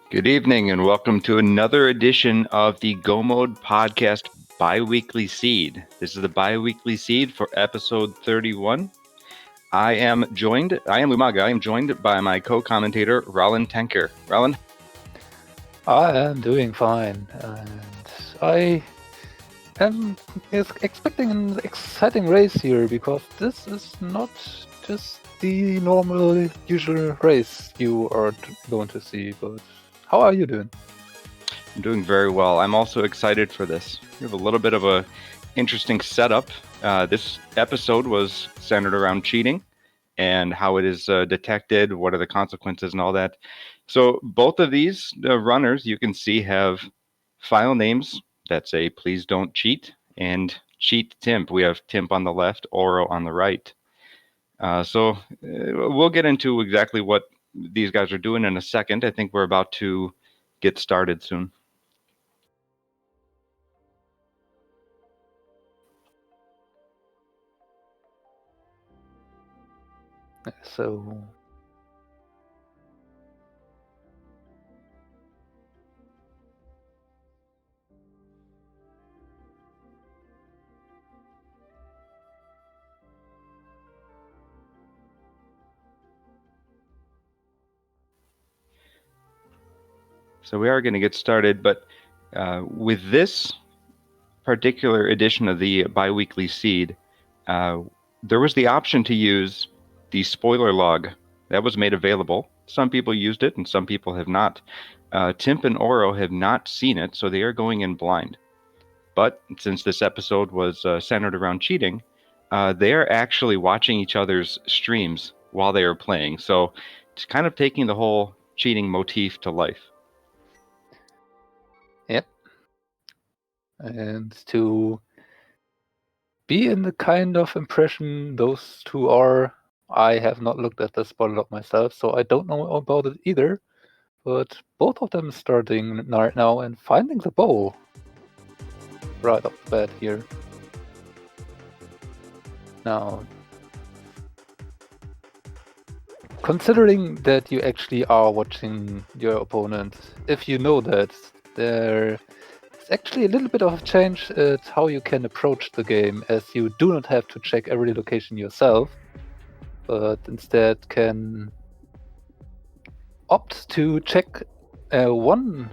Good evening and welcome to another edition of the Go Mode Podcast Biweekly Seed. This is the Biweekly Seed for episode 31. I am Lumaga. I am joined by my co-commentator, RalenTankir. Ralen? I am doing fine, and I am expecting an exciting race here, because this is not just the normal, usual race you are going to see, but how are you doing? I'm doing very well. I'm also excited for this. We have a little bit of a interesting setup. This episode was centered around cheating and how it is detected, what are the consequences and all that. So both of these runners you can see have file names that say please don't cheat and cheat timp. We have timp on the left, oro on the right. So we'll get into exactly what these guys are doing in a second. I think we're about to get started soon. So we are going to get started, but with this particular edition of the biweekly seed, there was the option to use the spoiler log that was made available. Some people used it and some people have not. Timp and Oro have not seen it, so they are going in blind. But since this episode was centered around cheating, they are actually watching each other's streams while they are playing. So it's kind of taking the whole cheating motif to life. yep, and to be in the kind of impression those two are, I have not looked at the spoiler log myself, so I don't know about it either. But both of them starting right now and finding the bow right off the bat here. Now, considering that you actually are watching your opponent, if you know that, there is actually a little bit of a change at how you can approach the game, as you do not have to check every location yourself, but instead can opt to check one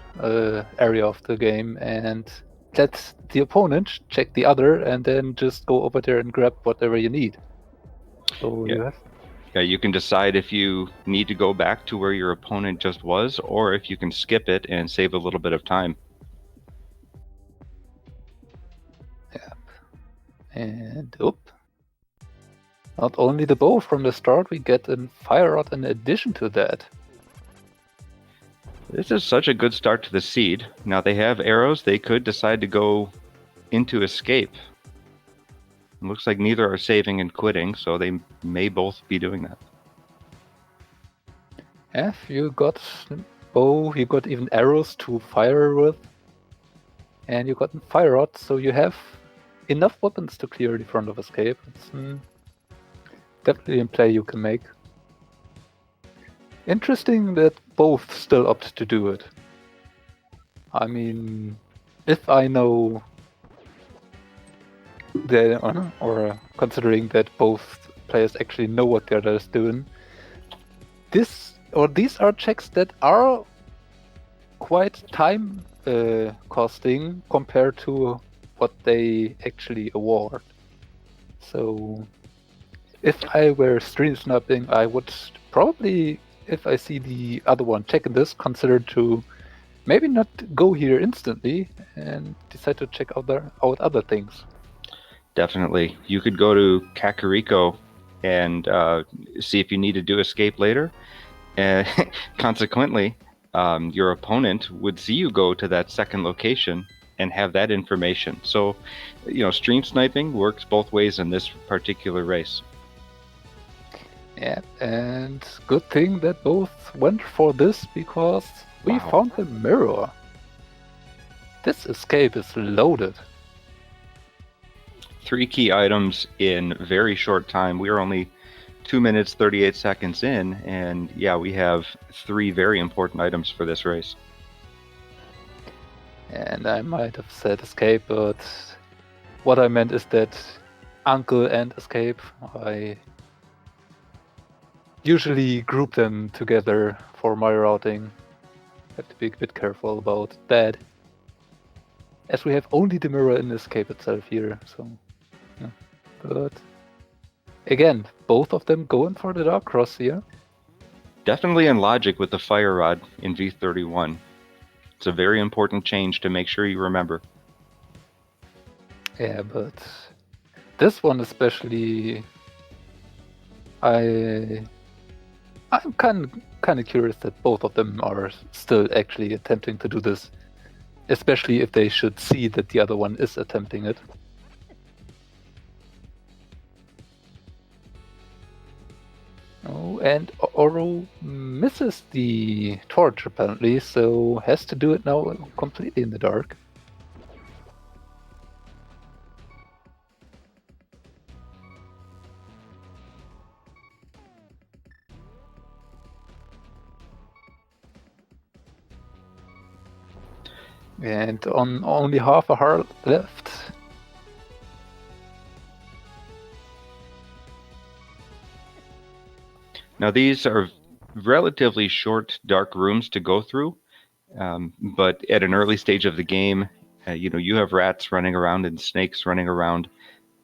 area of the game and let the opponent check the other, and then just go over there and grab whatever you need. So Yeah. You can decide if you need to go back to where your opponent just was, or if you can skip it and save a little bit of time. Yep. And not only the bow from the start, we get a fire rod in addition to that. This is such a good start to the seed. Now they have arrows. They could decide to go into escape. It looks like neither are saving and quitting, so they may both be doing that. If you got bow, you got even arrows to fire with, and you got a fire rod, so you have enough weapons to clear the front of escape. It's definitely a play you can make. Interesting that both still opt to do it. I mean, if I know that, or considering that both players actually know what the other is doing, these are checks that are quite time costing compared to what they actually award. So if I were stream sniping, I would probably, if I see the other one checking this, consider to maybe not go here instantly and decide to check out other things. Definitely. You could go to Kakariko and see if you need to do escape later. And consequently, your opponent would see you go to that second location and have that information. So, stream sniping works both ways in this particular race. Yeah, and good thing that both went for this, because we found the mirror. This escape is loaded. 3 key items in very short time. We are only 2 minutes 38 seconds in, and yeah, we have 3 very important items for this race. And I might have said escape, but what I meant is that uncle and escape, I usually group them together for my routing. Have to be a bit careful about that, as we have only the mirror in escape itself here, so yeah. But again, both of them going for the Dark Cross here. Definitely in logic with the fire rod in V31. It's a very important change to make sure you remember. Yeah, but this one especially, I'm kind of curious that both of them are still actually attempting to do this, especially if they should see that the other one is attempting it. Oh, and Oro misses the torch apparently, so has to do it now completely in the dark. And on only half a heart left. Now these are relatively short dark rooms to go through, but at an early stage of the game, you have rats running around and snakes running around.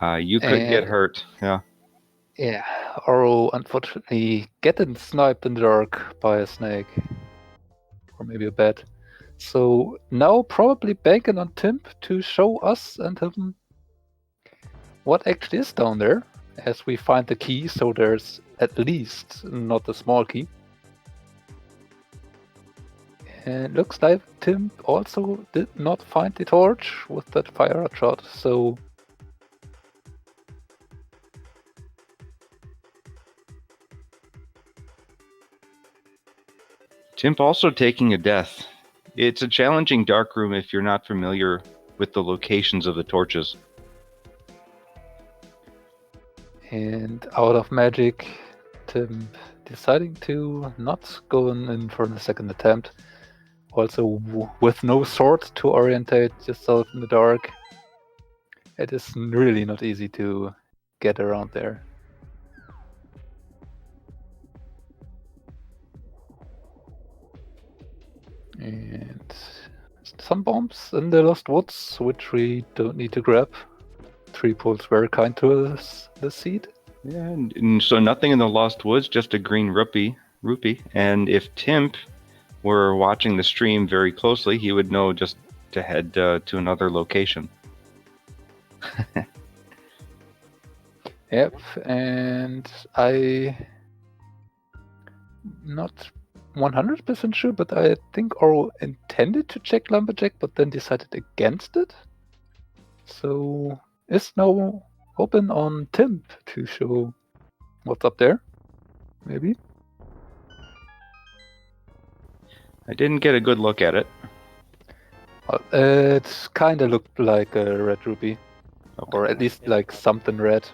You could get hurt. Yeah. Yeah, Oro unfortunately getting sniped in the dark by a snake. Or maybe a bat. So now probably banking on Timp to show us and him what actually is down there, as we find the key, so there's at least not a small key. And looks like Timp also did not find the torch with that fire shot, so Timp also taking a death. It's a challenging dark room if you're not familiar with the locations of the torches. And out of magic, Timp deciding to not go in for the second attempt. Also, with no sword to orientate yourself in the dark, it is really not easy to get around there. And some bombs in the Lost Woods, which we don't need to grab. 3 pulls very kind to us this seed. Yeah, and so nothing in the Lost Woods, just a green rupee. And if Timp were watching the stream very closely, he would know just to head to another location. Yep, and I not 100% sure, but I think Oro intended to check Lumberjack, but then decided against it. So is now open on Timp to show what's up there, maybe. I didn't get a good look at it. It kind of looked like a red ruby, Okay. or at least like something red.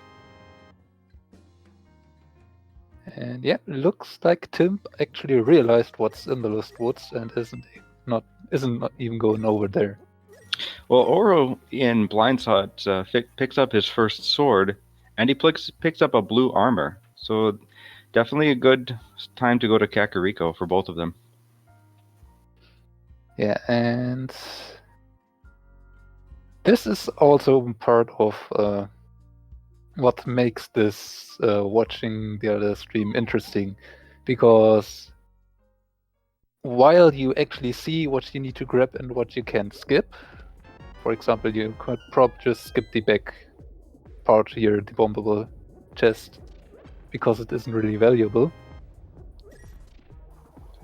And yeah, looks like Timp actually realized what's in the Lost Woods and isn't not even going over there. Well, Oro in Blindshot picks up his first sword, and he picks up a blue armor. So definitely a good time to go to Kakariko for both of them. Yeah, and this is also part of what makes this watching the other stream interesting, because while you actually see what you need to grab and what you can skip, for example, you could probably just skip the back part here, the bombable chest, because it isn't really valuable.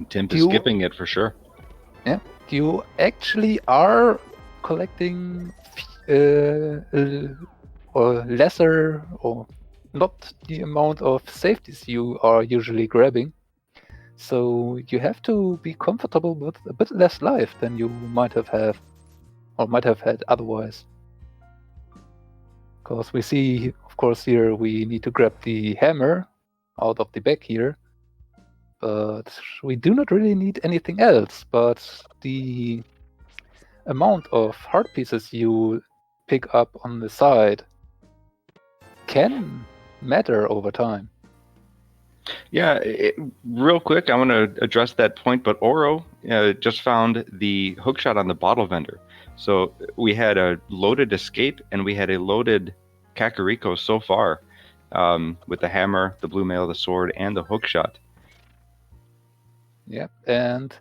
Timp is skipping it for sure. Yeah, you actually are collecting or lesser, or not the amount of safeties you are usually grabbing. So you have to be comfortable with a bit less life than you might have had otherwise. Because we see, of course, here we need to grab the hammer, out of the back here. But we do not really need anything else. But the amount of heart pieces you pick up on the side can matter over time. Yeah, real quick, I want to address that point, but Oro just found the hookshot on the bottle vendor. So we had a loaded escape and we had a loaded Kakariko so far, with the hammer, the blue mail, the sword, and the hookshot. Yeah, and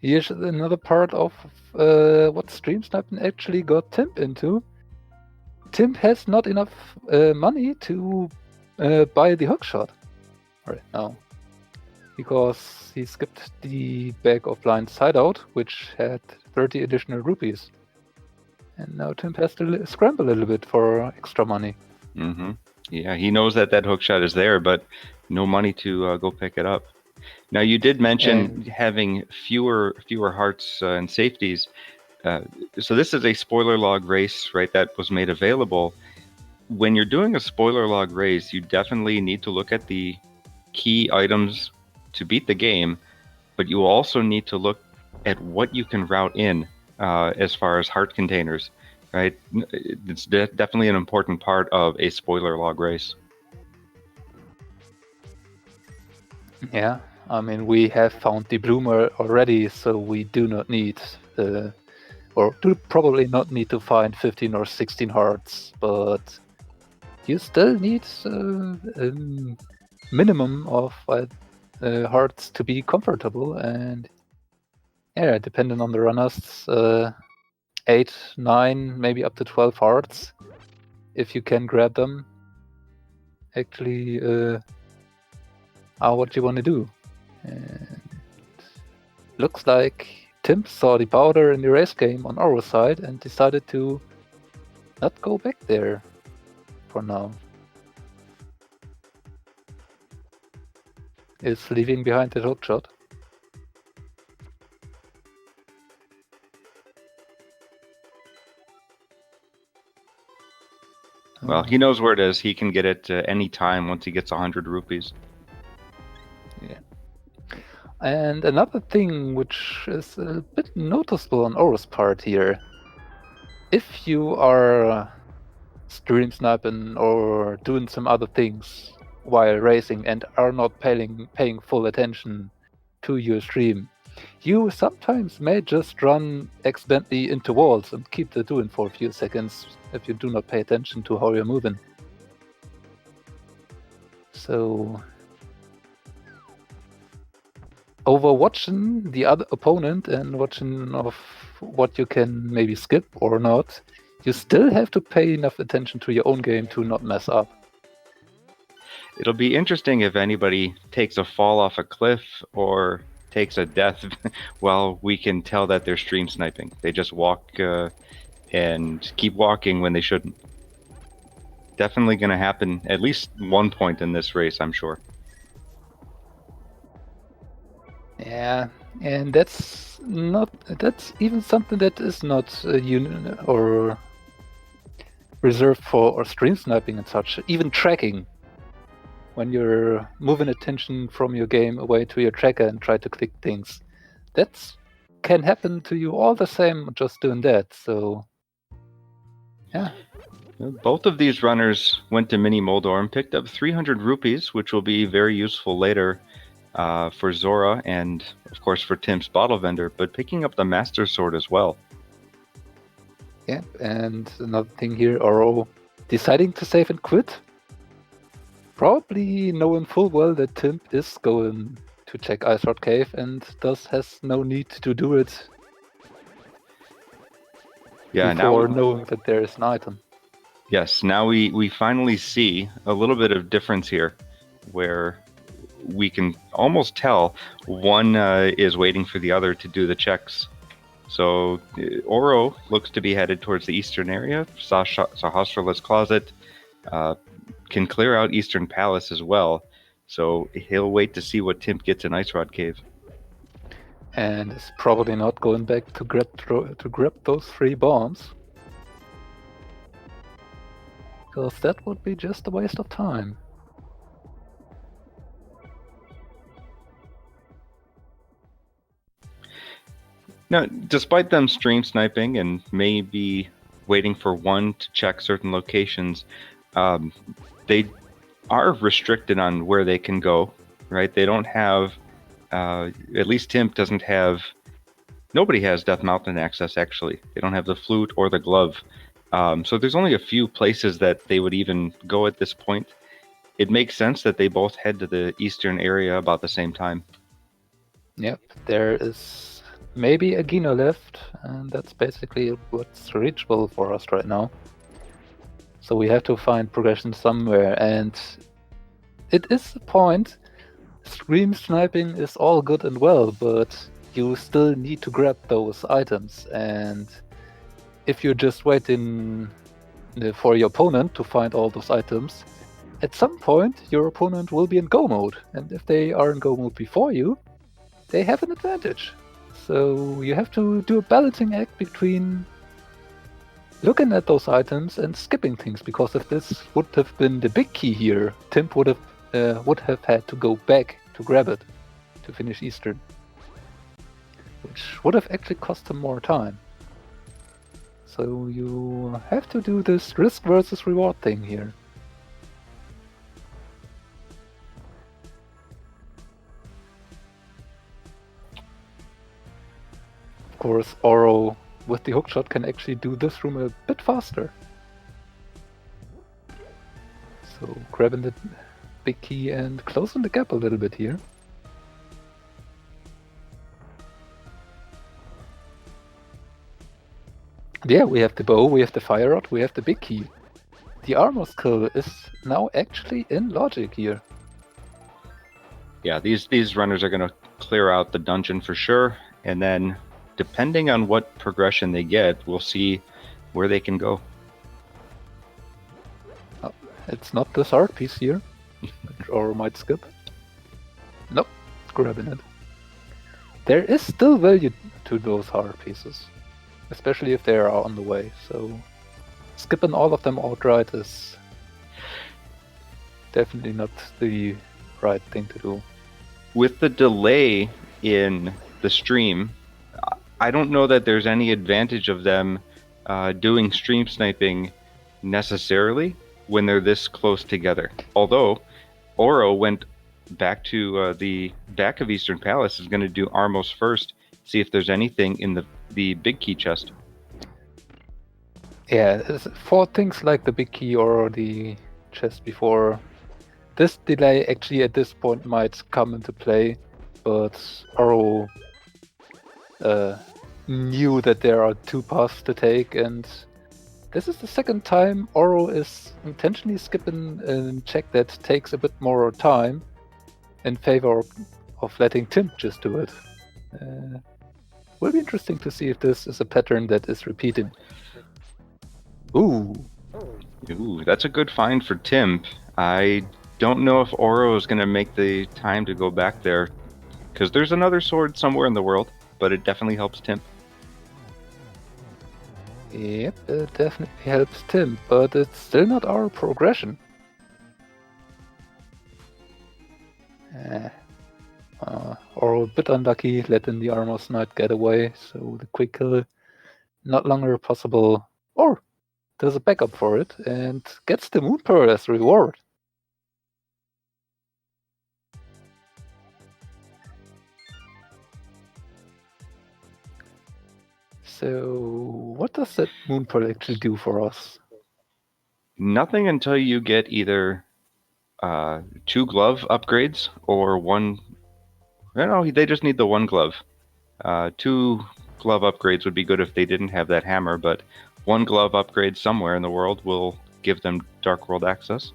here's another part of what Stream Sniping actually got Timp into. Timp has not enough money to buy the hookshot right now, because he skipped the bag of blind hideout, which had 30 additional rupees. And now Timp has to scramble a little bit for extra money. Mm-hmm. Yeah, he knows that hookshot is there, but no money to go pick it up. Now, you did mention having fewer hearts and safeties. So this is a spoiler log race, right, that was made available. When you're doing a spoiler log race, you definitely need to look at the key items to beat the game, but you also need to look at what you can route in as far as heart containers, right? It's definitely an important part of a spoiler log race. Yeah, I mean, we have found the bloomer already, so we do not need, or do probably not need to find 15 or 16 hearts, but you still need a minimum of hearts to be comfortable, and yeah, depending on the runners, 8, 9, maybe up to 12 hearts, if you can grab them, actually are what you want to do. And looks like Timp saw the powder in the race game on our side and decided to not go back there for now. Is leaving behind the hookshot. Well, he knows where it is. He can get it any time once he gets 100 rupees. Yeah. And another thing which is a bit noticeable on Oro's part here, if you are stream sniping or doing some other things while racing and are not paying full attention to your stream, you sometimes may just run accidentally into walls and keep that doing for a few seconds if you do not pay attention to how you're moving. So over watching the other opponent and watching of what you can maybe skip or not, you still have to pay enough attention to your own game to not mess up. It'll be interesting if anybody takes a fall off a cliff or takes a death while we can tell that they're stream sniping. They just walk and keep walking when they shouldn't. Definitely going to happen at least one point in this race, I'm sure. Yeah, and that's even something that is not or reserved for stream sniping and such. Even tracking, when you're moving attention from your game away to your tracker and try to click things, that can happen to you all the same just doing that. So yeah. Both of these runners went to Mini Moldor and picked up 300 rupees, which will be very useful later for Zora and, of course, for Timp's bottle vendor, but picking up the Master Sword as well. Yeah, and another thing here, Oro deciding to save and quit. Probably knowing full well that Timp is going to check Ice Rod Cave and thus has no need to do it before knowing that there is an item. Yes, now we finally see a little bit of difference here, where we can almost tell one is waiting for the other to do the checks. So Oro looks to be headed towards the eastern area. Sahasrala's Closet can clear out Eastern Palace as well. So he'll wait to see what Timp gets in Ice Rod Cave. And is probably not going back to grab those 3 bombs. Because that would be just a waste of time. Now, despite them stream sniping and maybe waiting for one to check certain locations, they are restricted on where they can go, right? They don't have, at least Timp doesn't have, nobody has Death Mountain access, actually. They don't have the flute or the glove. So there's only a few places that they would even go at this point. It makes sense that they both head to the eastern area about the same time. Yep, there is maybe a Gino left, and that's basically what's reachable for us right now. So we have to find progression somewhere, and it is a point. Stream sniping is all good and well, but you still need to grab those items, and if you're just waiting for your opponent to find all those items, at some point your opponent will be in go mode, and if they are in go mode before you, they have an advantage. So you have to do a balancing act between looking at those items and skipping things, because if this would have been the big key here, Timp would have had to go back to grab it to finish Eastern, which would have actually cost him more time. So you have to do this risk versus reward thing here. Of course, Oro with the hookshot can actually do this room a bit faster. So grabbing the big key and closing the gap a little bit here. Yeah, we have the bow, we have the fire rod, we have the big key. The armor skill is now actually in logic here. Yeah, these runners are going to clear out the dungeon for sure, and then depending on what progression they get, we'll see where they can go. Oh, it's not this art piece here, or might skip. Nope, grabbing it. There is still value to those hard pieces, especially if they are on the way, so skipping all of them outright is definitely not the right thing to do. With the delay in the stream, I don't know that there's any advantage of them doing stream sniping necessarily when they're this close together. Although Oro went back to the back of Eastern Palace, is going to do Armos first, see if there's anything in the big key chest. Yeah, for things like the big key or the chest before, this delay actually at this point might come into play, but Oro knew that there are two paths to take, and this is the second time Oro is intentionally skipping a check that takes a bit more time in favor of letting Timp just do it. Will be interesting to see if this is a pattern that is repeated. Ooh, that's a good find for Timp. I don't know if Oro is going to make the time to go back there, because there's another sword somewhere in the world, but it definitely helps Timp. Yep, it definitely helps Timp, but it's still not our progression. Oro a bit unlucky, letting the Armor's Knight get away, so the quick kill not longer possible. Or there's a backup for it, and gets the Moon Pearl as a reward. So what does that Moon Pearl actually do for us? Nothing until you get either 2 glove upgrades or 1. No, they just need the 1 glove. 2 glove upgrades would be good if they didn't have that hammer, but 1 glove upgrade somewhere in the world will give them Dark World access.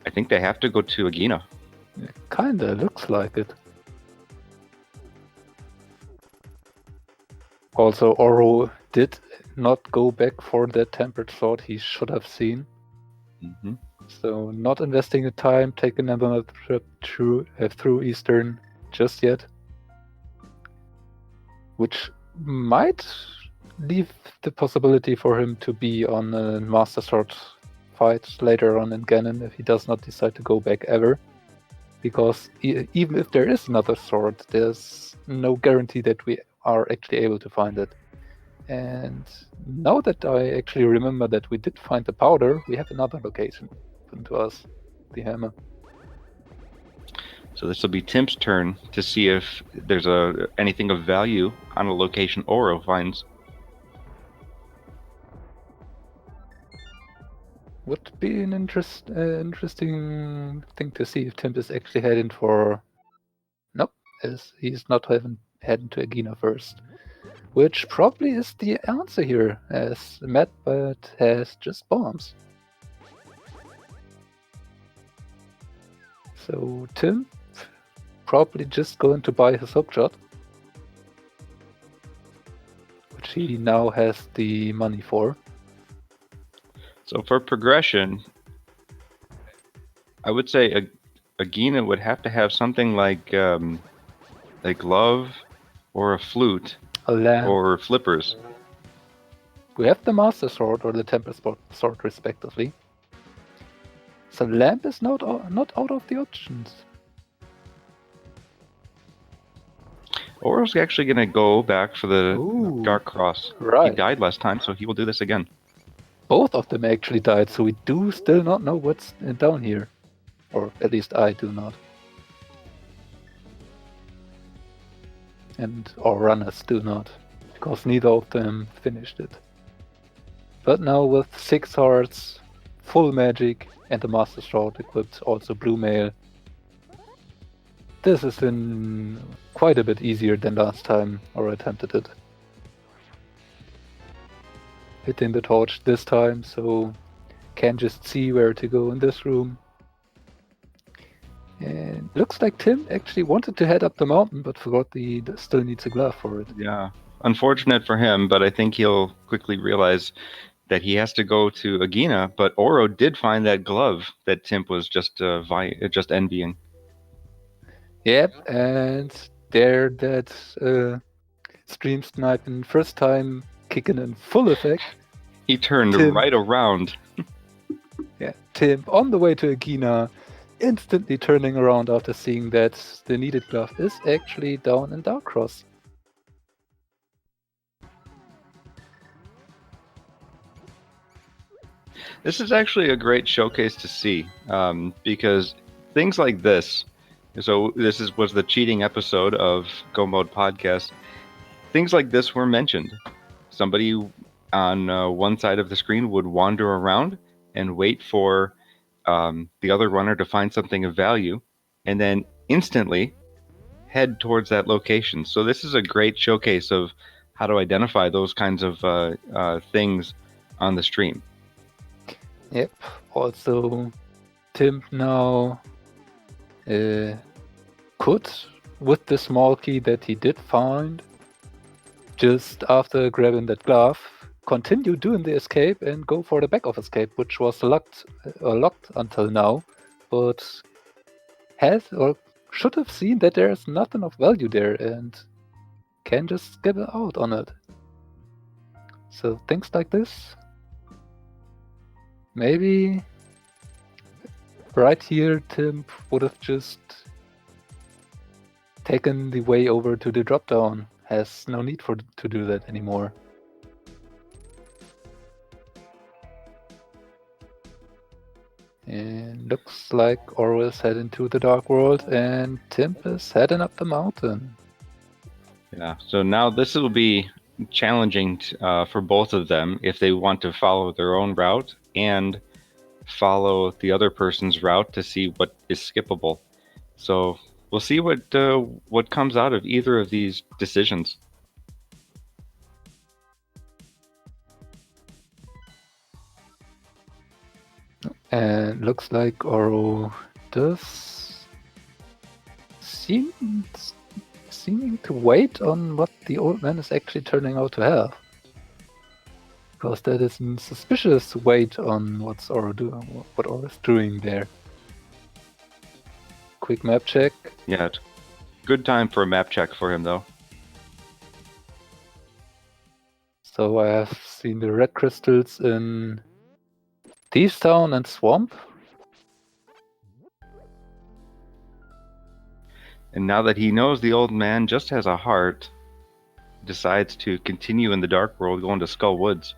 I think they have to go to Agina. It kinda looks like it. Also, Oro did not go back for that tempered sword he should have seen. Mm-hmm. So not investing the time, taking another trip through Eastern just yet. Which might leave the possibility for him to be on a Master Sword fight later on in Ganon if he does not decide to go back ever. Because even if there is another sword, there's no guarantee that we are actually able to find it. And now that I actually remember that we did find the powder, we have another location open to us, the hammer. So this will be Timp's turn to see if there's anything of value on a location Oro finds. Would be an interesting thing to see if Timp is actually heading for... Nope, he's not heading to Agina first. Which probably is the answer here, as Madbird has just bombs. So Tim probably just going to buy his hookshot, which he now has the money for. So for progression, I would say Agina would have to have something like a glove or a flute A lamp. or flippers. We have the Master Sword or the Temple Sword respectively. So lamp is not out of the options. Oro's actually going to go back for the Ooh, Dark Cross. right. He died last time, so he will do this again. Both of them actually died, so we do still not know what's down here. Or at least I do not. And our runners do not, because neither of them finished it. But now with 6 hearts, full magic, and the Master Sword equipped, also blue mail, this is quite a bit easier than last time or attempted it. Hitting the torch this time, so can just see where to go in this room. And looks like Tim actually wanted to head up the mountain, but forgot he still needs a glove for it. Yeah, unfortunate for him, but I think he'll quickly realize that he has to go to Agina. But Oro did find that glove that Timp was just envying. Yep, and there that stream sniping first time kicking in full effect. He turned Tim. right around. Yeah, Tim on the way to Agina, instantly turning around after seeing that the needed glove is actually down in Dark Cross. This is actually a great showcase to see, because things like this. So this was the cheating episode of Go Mode Podcast. Things like this were mentioned. Somebody on one side of the screen would wander around and wait for the other runner to find something of value, and then instantly head towards that location. So this is a great showcase of how to identify those kinds of things on the stream. Yep. Also, Tim now could, with the small key that he did find, just after grabbing that glove, continue doing the escape and go for the back of escape, which was locked until now, but has or should have seen that there's nothing of value there and can just skip out on it. So things like this, maybe right here Tim would have just taken the way over to the drop down. Has no need to do that anymore. And looks like Oro is heading to the Dark World and Timp is heading up the mountain. Yeah, so now this will be challenging for both of them if they want to follow their own route and follow the other person's route to see what is skippable. So we'll see what comes out of either of these decisions. And looks like Oro does seeming to wait on what the old man is actually turning out to have. Because that is a suspicious wait on what Oro is doing there. Quick map check. Yeah, good time for a map check for him though. So I have seen the red crystals in Thieves Town and Swamp. And now that he knows the old man just has a heart, decides to continue in the Dark World, going to Skull Woods.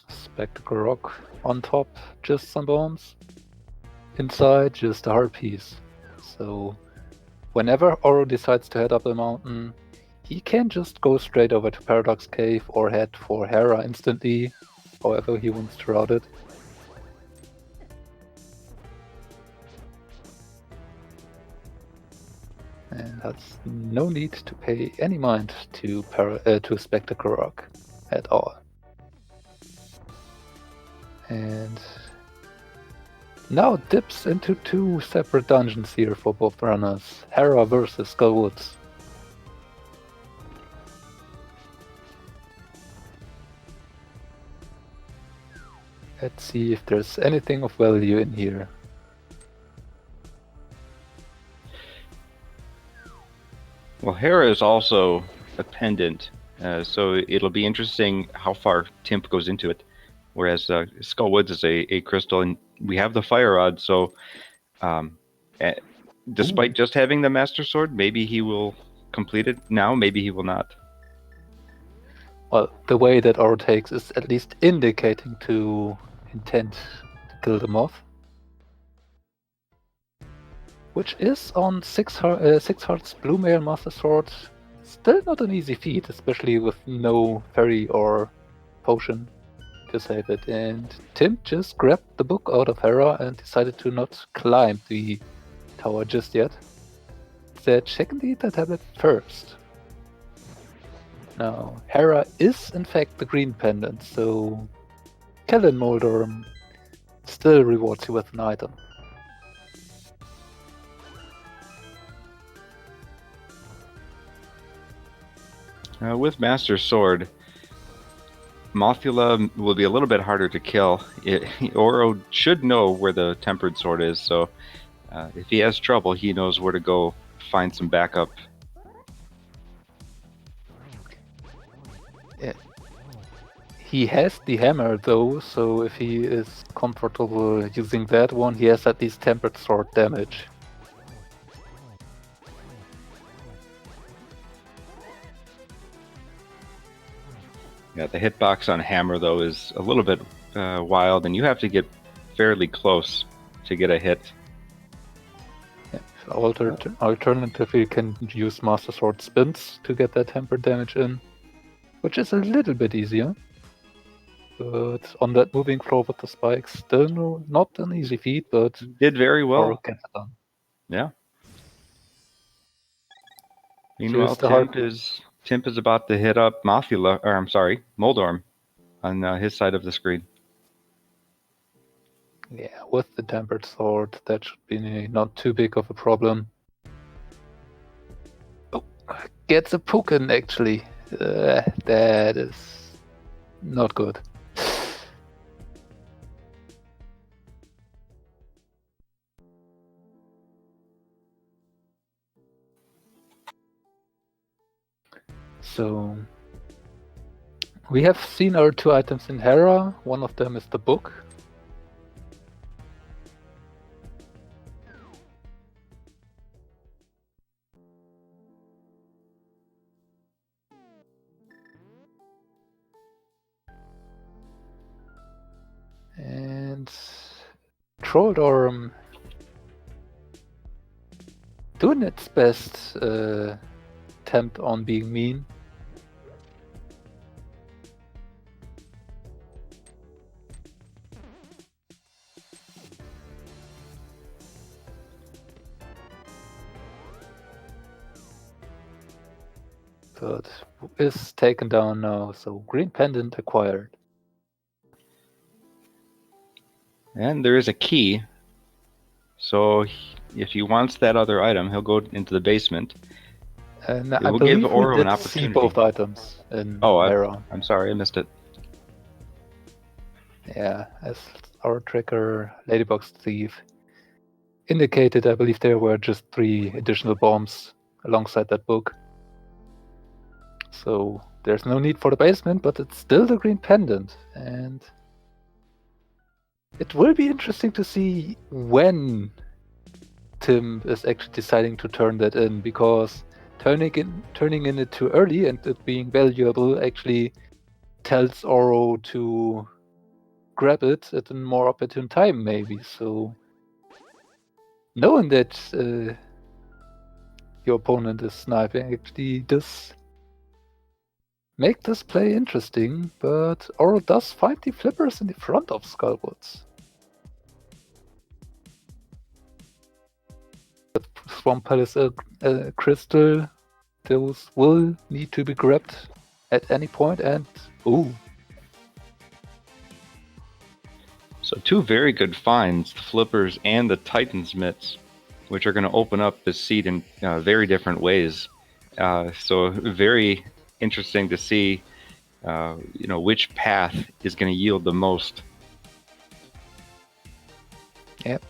Spectacle Rock on top, just some bombs. Inside, just a hard piece. So whenever Oro decides to head up the mountain, he can just go straight over to Paradox Cave or head for Hera instantly, however he wants to route it. And has no need to pay any mind to Spectacle Rock at all. And now dips into two separate dungeons here for both runners. Hera versus Skull Woods. Let's see if there's anything of value in here. Well, Hera is also a pendant, so it'll be interesting how far Timp goes into it. Whereas Skull Woods is a crystal, and we have the Fire Rod, so despite just having the Master Sword, maybe he will complete it now, maybe he will not. Well, the way that Oro takes is at least indicating to intent to kill the moth. Which is on 6 hearts Blue Male Master Sword. Still not an easy feat, especially with no fairy or potion to save it. And Tim just grabbed the book out of Hera and decided to not climb the tower just yet. Instead, checking the tablet first. Now, Hera is in fact the green pendant, so Kellen Molder still rewards you with an item. With Master Sword, Mothula will be a little bit harder to kill. Oro should know where the Tempered Sword is, so if he has trouble, he knows where to go find some backup. Yeah. He has the hammer though, so if he is comfortable using that one, he has at least Tempered Sword damage. Yeah, the hitbox on hammer though is a little bit wild, and you have to get fairly close to get a hit. Yeah. Alternatively, you can use Master Sword spins to get that tempered damage in, which is a little bit easier. But on that moving floor with the spikes, still not an easy feat, but Did very well. Oro gets it done. Yeah. Meanwhile, Timp is about to hit up Moldorm on his side of the screen. Yeah, with the Tempered Sword, that should be not too big of a problem. Oh, gets a poke in actually. That is not good. So we have seen our two items in Hera. One of them is the book. And Trolldorm doing its best attempt on being mean. But is taken down now, so green pendant acquired. And there is a key, so if he wants that other item, he'll go into the basement. And it I will believe give Oro we did an opportunity. see both items in Hera. I'm sorry, I missed it. Yeah, as our tracker, LadyBoxthief, indicated, I believe there were just 3 additional bombs alongside that book. So there's no need for the basement, but it's still the green pendant. And It will be interesting to see when Tim is actually deciding to turn that in, because turning in it too early and it being valuable actually tells Oro to grab it at a more opportune time, maybe. So knowing that your opponent is sniping actually does make this play interesting, but Oro does find the flippers in the front of Skullwoods. But Swamp Palace Crystal, those will need to be grabbed at any point, and ooh. So two very good finds, the Flippers and the Titan's Mitts, which are going to open up this seed in very different ways. So very interesting to see, which path is going to yield the most. Yep,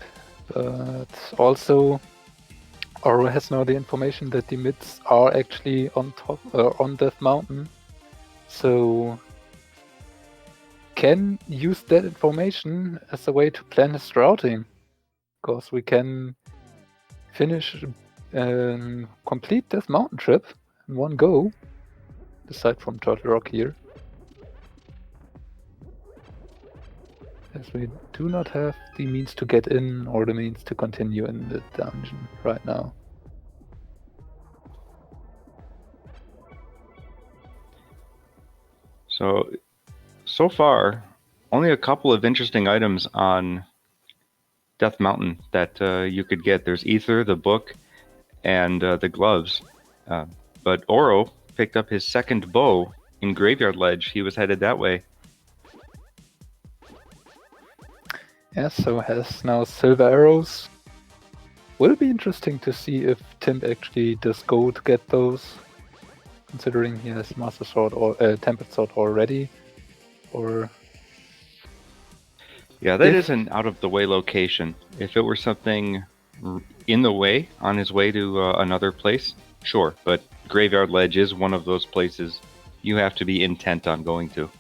but also Oro has now the information that the mids are actually on top, on Death Mountain, so can use that information as a way to plan his routing, because we can finish complete Death Mountain trip in one go, aside from Turtle Rock here. As we do not have the means to get in or the means to continue in the dungeon right now. So far, only a couple of interesting items on Death Mountain that you could get. There's Ether, the book, and the gloves. But Oro picked up his second bow in Graveyard Ledge. He was headed that way. Yeah, so has now silver arrows. Will be interesting to see if Timp actually does go to get those, considering he has Master Sword or Tempered Sword already. Or yeah, that is an out-of-the-way location. If it were something in the way, on his way to another place, sure. But Graveyard Ledge is one of those places you have to be intent on going to.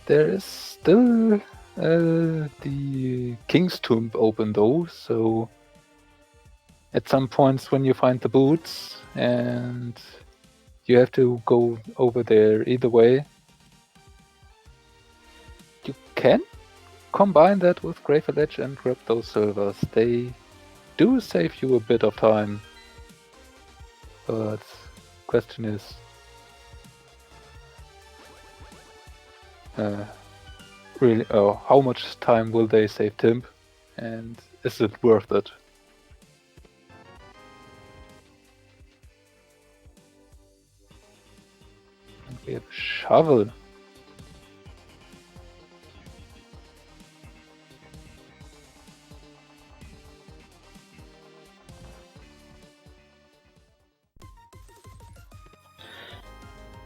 There is still the King's Tomb open though, so at some points when you find the boots and you have to go over there either way, you can combine that with Graveyard Ledge and grab those silvers. They do save you a bit of time, but question is really, how much time will they save Timp, and is it worth it? And we have a shovel.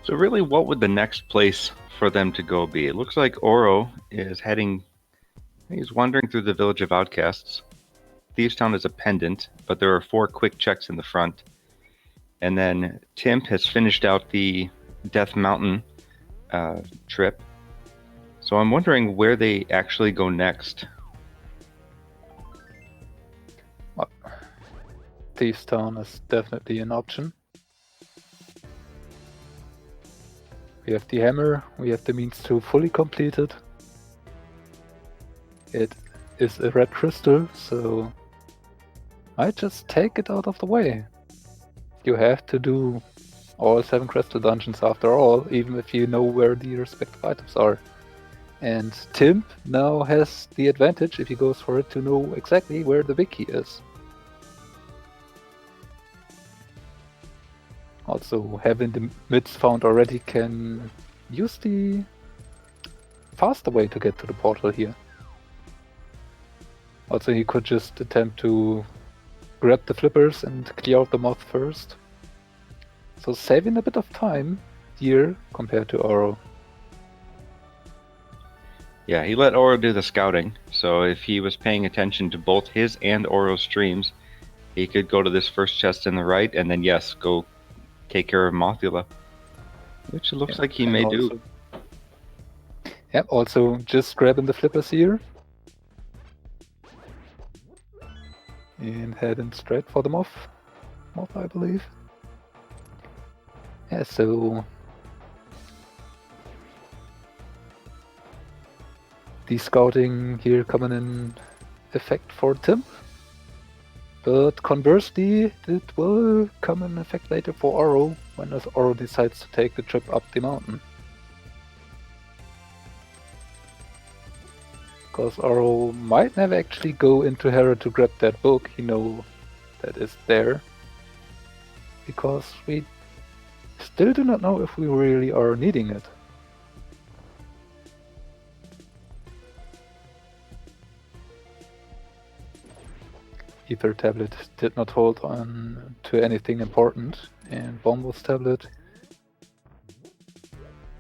So really, what would the next place for them to go be? It looks like Oro is heading. He's wandering through the village of outcasts. Thieves Town is a pendant, but there are 4 quick checks in the front. And then Timp has finished out the Death Mountain trip. So I'm wondering where they actually go next. Well, Thieves Town is definitely an option. We have the hammer, we have the means to fully complete it. It is a red crystal, so I just take it out of the way. You have to do all 7 crystal dungeons after all, even if you know where the respective items are. And Timp now has the advantage, if he goes for it, to know exactly where the big key is. Also, having the mids found already can use the faster way to get to the portal here. Also, he could just attempt to grab the flippers and clear out the moth first. So saving a bit of time here compared to Oro. Yeah, he let Oro do the scouting. So if he was paying attention to both his and Oro's streams, he could go to this first chest in the right and then, yes, go take care of Mothula. Which it looks like he may do. Yep, also just grabbing the flippers here. And heading straight for the moth, I believe. Yeah, so the scouting here coming in effect for Tim. But conversely, it will come in effect later for Oro when Oro decides to take the trip up the mountain. Because Oro might never actually go into Hera to grab that book, he know that is there. Because we still do not know if we really are needing it. Ether tablet did not hold on to anything important, and Bombos tablet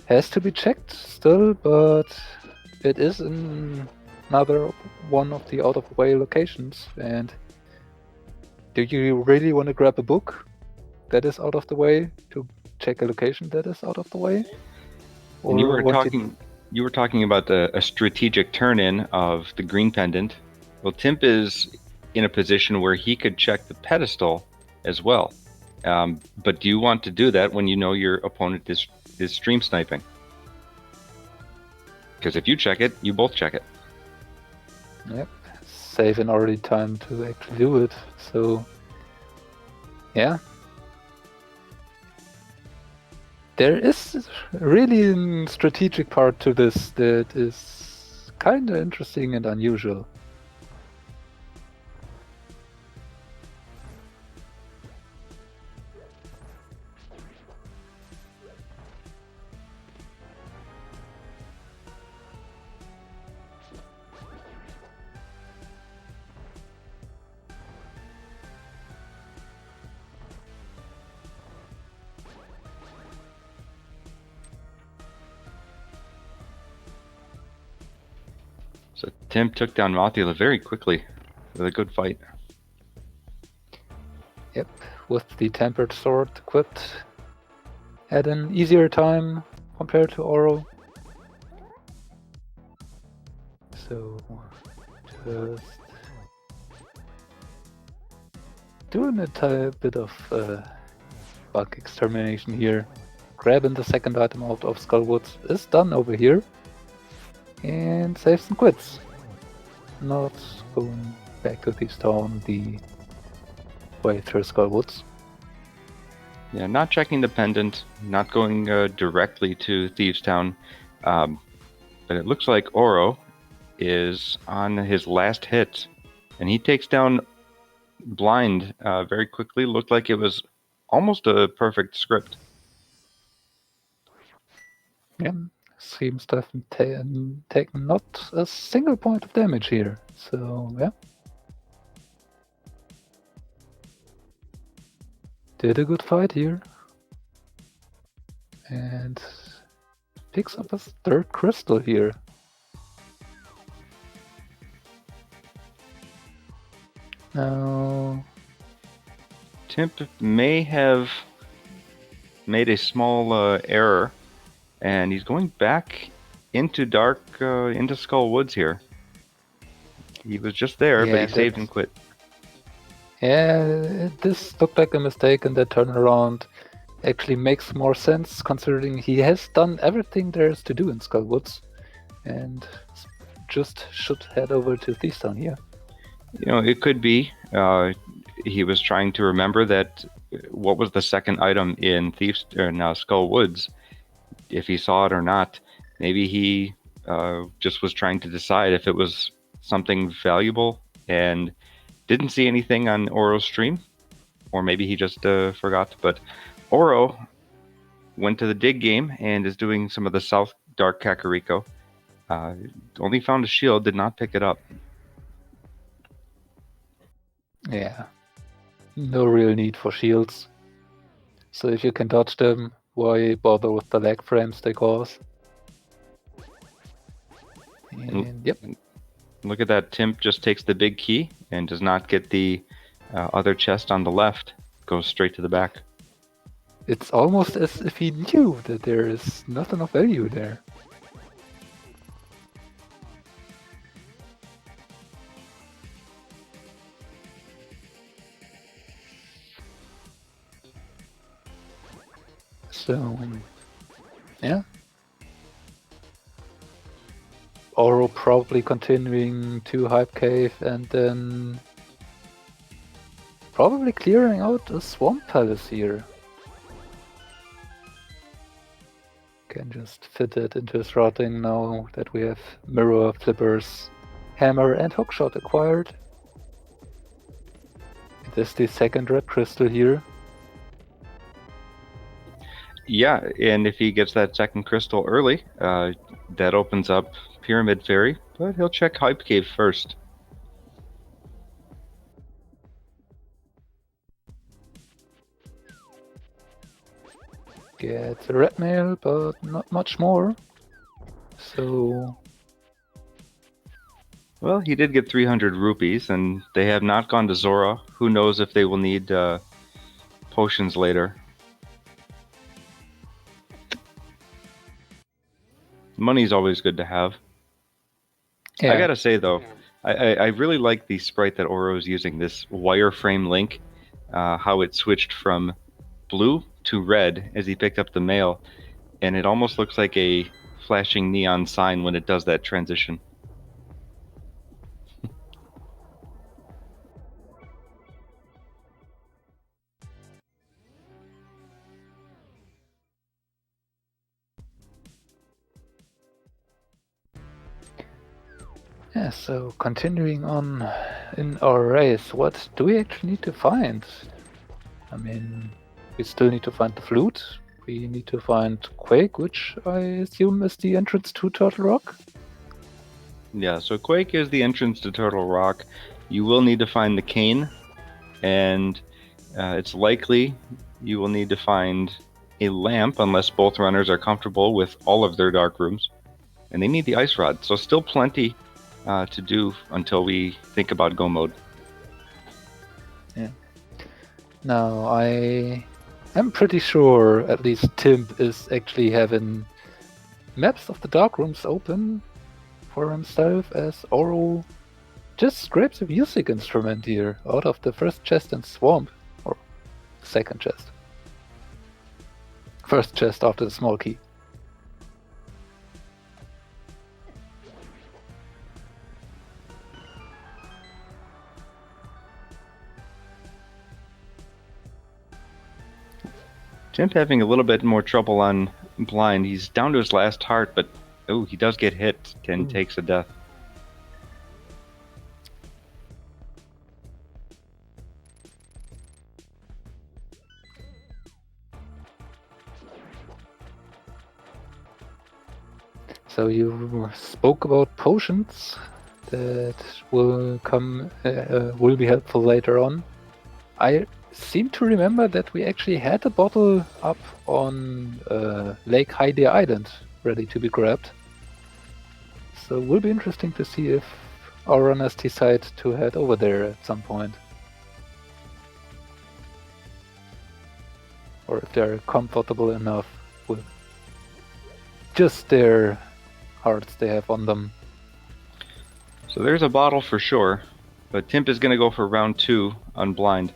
has to be checked still, but it is in another one of the out-of-the-way locations. And do you really want to grab a book that is out of the way to check a location that is out of the way? And you were talking about a strategic turn-in of the green pendant. Well, Timp is in a position where he could check the pedestal as well. But do you want to do that when you know your opponent is stream sniping? Because if you check it, you both check it. Yep, saving already time to actually do it. So, yeah. There is really a strategic part to this that is kind of interesting and unusual. So Tim took down Mothula very quickly with a good fight. Yep, with the tempered sword equipped at an easier time compared to Oro. So, just doing a bit of bug extermination here. Grabbing the second item out of Skullwoods is done over here. And saves and quits. Not going back to Thieves Town the way through Skullwoods. Yeah, not checking the pendant, not going directly to Thieves Town. But it looks like Oro is on his last hit. And he takes down Blind very quickly. Looked like it was almost a perfect script. Yeah, seems to have taken not a single point of damage here. So, yeah. Did a good fight here. And picks up a third crystal here. Now, Timp may have made a small error, and he's going back into into Skull Woods here. He was just there, but he saved and quit. Yeah, this looked like a mistake, and that turnaround actually makes more sense considering he has done everything there is to do in Skullwoods, and just should head over to Thieves Town here. You know, it could be he was trying to remember that what was the second item in Skull Woods, if he saw it or not. Maybe he just was trying to decide if it was something valuable and didn't see anything on Oro's stream, or maybe he just forgot. But Oro went to the dig game and is doing some of the South Dark Kakariko. Only found a shield, did not pick it up. Yeah, no real need for shields. So if you can dodge them, why bother with the lag frames they cause? And yep. Look at that, Timp just takes the big key and does not get the other chest on the left. Goes straight to the back. It's almost as if he knew that there is not enough value there. So, yeah. Oro probably continuing to Hype Cave and then probably clearing out a Swamp Palace here. Can just fit it into his routing now that we have Mirror, Flippers, Hammer and Hookshot acquired. It is the second red crystal here. Yeah, and if he gets that second crystal early, that opens up Pyramid Fairy, but he'll check Hype Cave first. Gets a red mail, but not much more. So... Well, he did get 300 rupees, and they have not gone to Zora. Who knows if they will need potions later. Money's always good to have. yeah. I gotta say, though, I really like the sprite that Oro is using, this wireframe link, how it switched from blue to red as he picked up the mail, and it almost looks like a flashing neon sign when it does that transition. Yeah, so continuing on in our race, what do we actually need to find? I mean, we still need to find the flute. We need to find Quake, which I assume is the entrance to Turtle Rock. Yeah, so Quake is the entrance to Turtle Rock. You will need to find the cane, and it's likely you will need to find a lamp unless both runners are comfortable with all of their dark rooms. And they need the ice rod, so still plenty to do until we think about go mode. Yeah. Now, I am pretty sure at least Timp is actually having maps of the dark rooms open for himself, as Oro just scrapes a music instrument here out of the first chest in Swamp, or second chest. First chest after the small key. Timp having a little bit more trouble on blind. He's down to his last heart, but oh, he does get hit and takes a death. So you spoke about potions that will will be helpful later on. I seem to remember that we actually had a bottle up on Lake Heide Island ready to be grabbed. So it will be interesting to see if our runners decide to head over there at some point. Or if they're comfortable enough with just their hearts they have on them. So there's a bottle for sure, but Timp is going to go for round 2 on blind.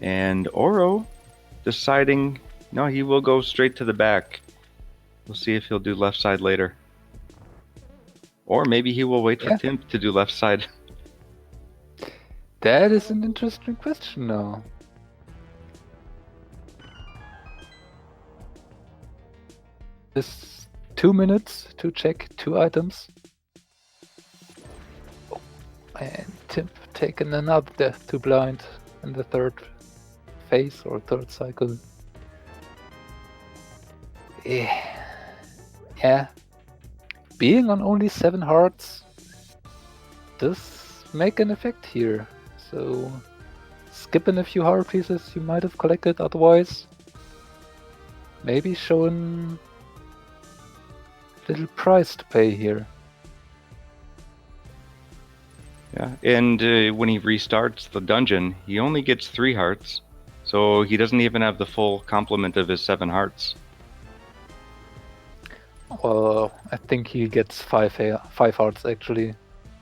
And Oro deciding, no, he will go straight to the back. We'll see if he'll do left side later. Or maybe he will wait for Timp to do left side. That is an interesting question now. Just 2 minutes to check 2 items. Oh, and Timp taken another death to blind in the third phase or third cycle. Yeah. Being on only 7 hearts does make an effect here. So skipping a few heart pieces you might have collected otherwise. Maybe showing little price to pay here. Yeah, and when he restarts the dungeon, he only gets 3 hearts. So he doesn't even have the full complement of his 7 hearts. Well, I think he gets 5 hearts actually,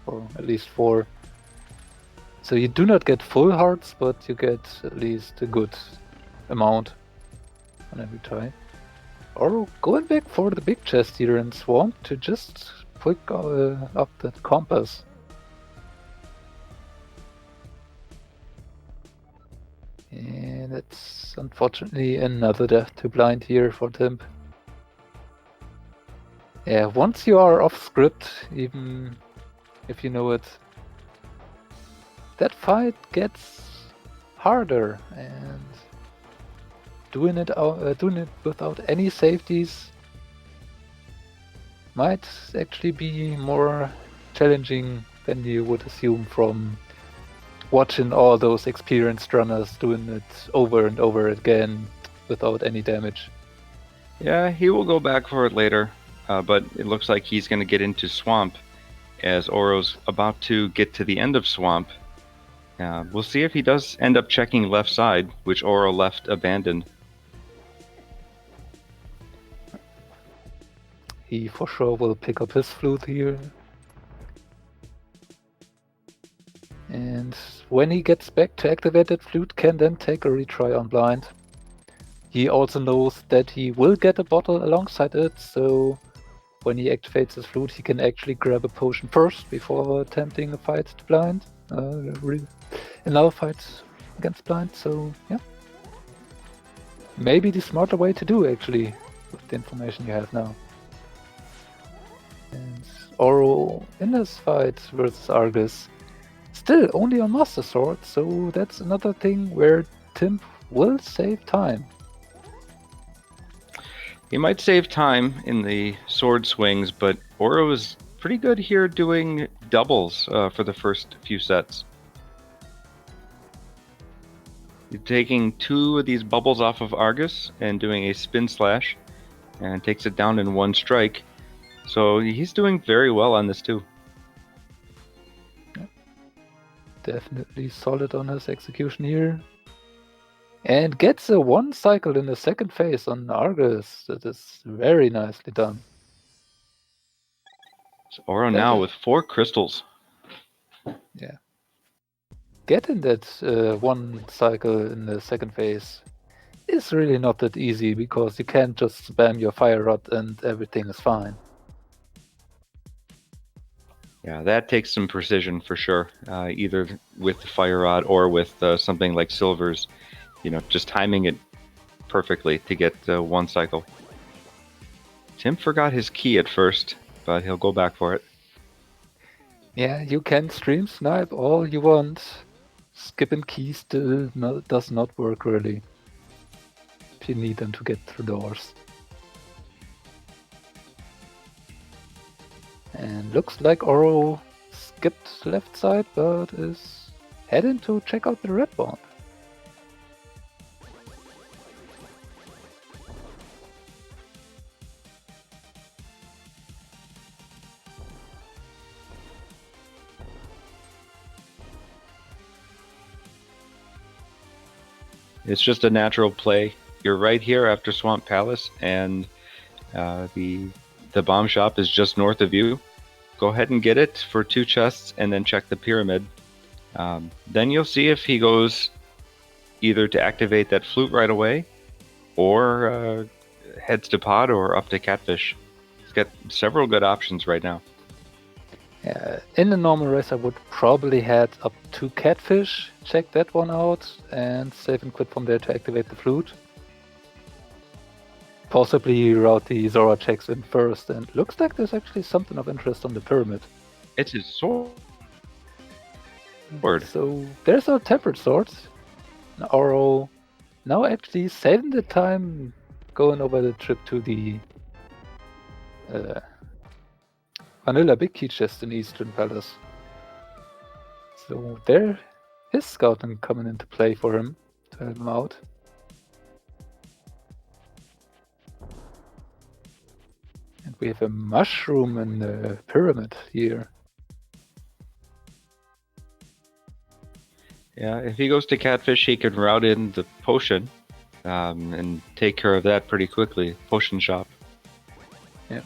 or at least 4. So you do not get full hearts, but you get at least a good amount. on every try. Or going back for the big chest here in Swamp to just pick up that compass. And it's unfortunately another death to blind here for Timp. Yeah, once you are off script, even if you know it, that fight gets harder, and doing it without any safeties might actually be more challenging than you would assume from watching all those experienced runners doing it over and over again without any damage. Yeah, he will go back for it later, but it looks like he's going to get into Swamp as Oro's about to get to the end of Swamp. We'll see if he does end up checking left side, which Oro left abandoned. He for sure will pick up his flute here. And when he gets back to activate that flute, can then take a retry on blind. He also knows that he will get a bottle alongside it, so when he activates his flute, he can actually grab a potion first before attempting a fight to blind. Another fight against blind, so yeah. Maybe the smarter way to do, actually, with the information you have now. And Oro, in this fight versus Argus, still only on Master Sword, so that's another thing where Timp will save time. He might save time in the sword swings, but Oro is pretty good here doing doubles for the first few sets. He's taking 2 of these bubbles off of Argus and doing a spin slash, and takes it down in 1 strike. So he's doing very well on this too. Definitely solid on his execution here. And gets a 1 cycle in the second phase on Argus. That is very nicely done. So Oro now with 4 crystals. Yeah. Getting that 1 cycle in the second phase is really not that easy, because you can't just spam your fire rod and everything is fine. Yeah, that takes some precision for sure, either with the fire rod or with something like Silver's, just timing it perfectly to get 1 cycle. Tim forgot his key at first, but he'll go back for it. Yeah, you can stream snipe all you want. Skipping keys still does not work really, if you need them to get through doors. And looks like Oro skipped left side, but is heading to check out the red bomb. It's just a natural play. You're right here after Swamp Palace, and the bomb shop is just north of you. Go ahead and get it for 2 chests, and then check the pyramid. Then you'll see if he goes either to activate that flute right away, or heads to pod, or up to catfish. He's got several good options right now. In the normal race, I would probably head up to catfish, check that one out, and save and quit from there to activate the flute. Possibly route the Zora checks in first, and looks like there's actually something of interest on the pyramid. It's his sword. So there's our tempered swords. Oro now actually saving the time going over the trip to the Vanilla Big Key chest in Eastern Palace. So there is scouting coming into play for him to help him out. And we have a mushroom in the pyramid here. Yeah, if he goes to catfish, he can route in the potion and take care of that pretty quickly. Potion shop. Yeah.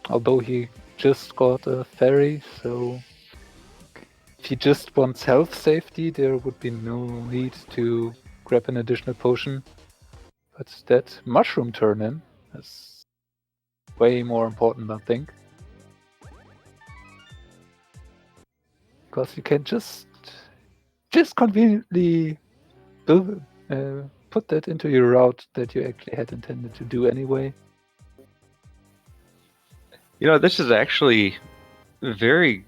Although he just got a ferry, so if he just wants health safety, there would be no need to grab an additional potion. But that mushroom turn-in is way more important, I think. Because you can just conveniently put that into your route that you actually had intended to do anyway. You know, this is actually very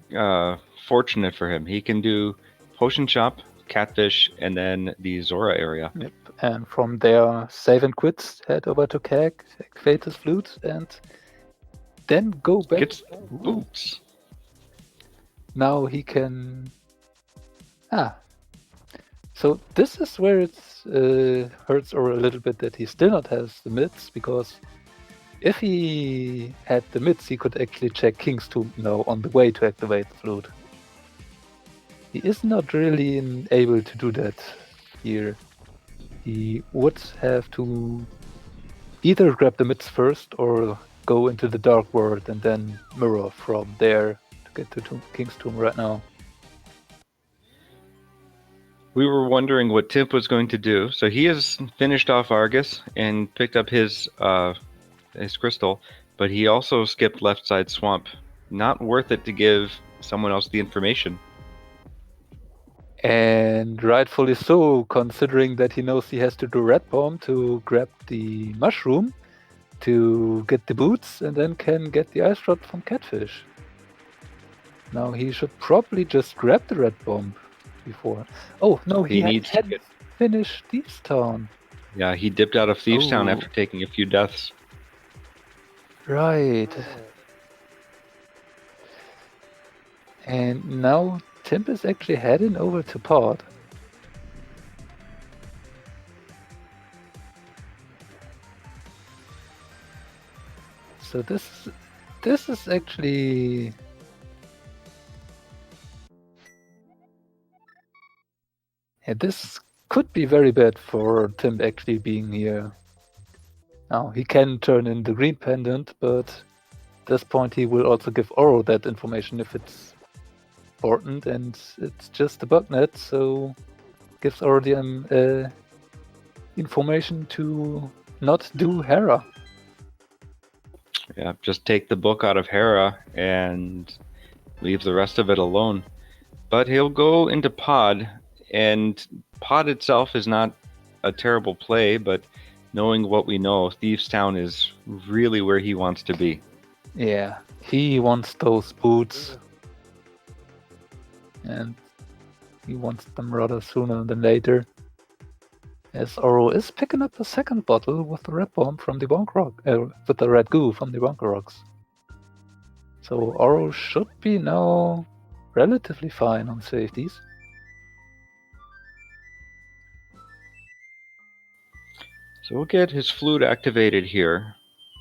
fortunate for him. He can do Potion Shop, Catfish, and then the Zora area. Yep. And from there, save and quit, head over to Keg, activate his flute, and then go back. Gets boots. Now he can... So this is where it hurts or a little bit that he still not has the mids, because if he had the mids, he could actually check King's Tomb now on the way to activate the flute. He is not really able to do that here. He would have to either grab the mids first or go into the dark world and then mirror from there to get to King's Tomb right now. We were wondering what Timp was going to do. So he has finished off Argus and picked up his crystal, but he also skipped left side swamp. Not worth it to give someone else the information. And rightfully so, considering that he knows he has to do red bomb to grab the mushroom to get the boots and then can get the ice rod from Catfish. Now he should probably just grab the red bomb before. Oh no, he needs to hadn't finished Thieves Town. Yeah, he dipped out of Thieves Town after taking a few deaths. Right. And now Timp is actually heading over to Pod. So this is actually... Yeah, this could be very bad for Timp actually being here. Now, he can turn in the green pendant, but at this point he will also give Oro that information if it's important, and it's just a bugnet, so gives Oro the information to not do Hera. Yeah, just take the book out of Hera and leave the rest of it alone. But he'll go into Pod, and Pod itself is not a terrible play, but knowing what we know, Thieves Town is really where he wants to be. Yeah, he wants those boots. And he wants them rather sooner than later. As Oro is picking up a second bottle with the red bomb from the Bonk Rock, with the red goo from the Bonker Rocks. So Oro should be now relatively fine on safeties. So we'll get his flute activated here.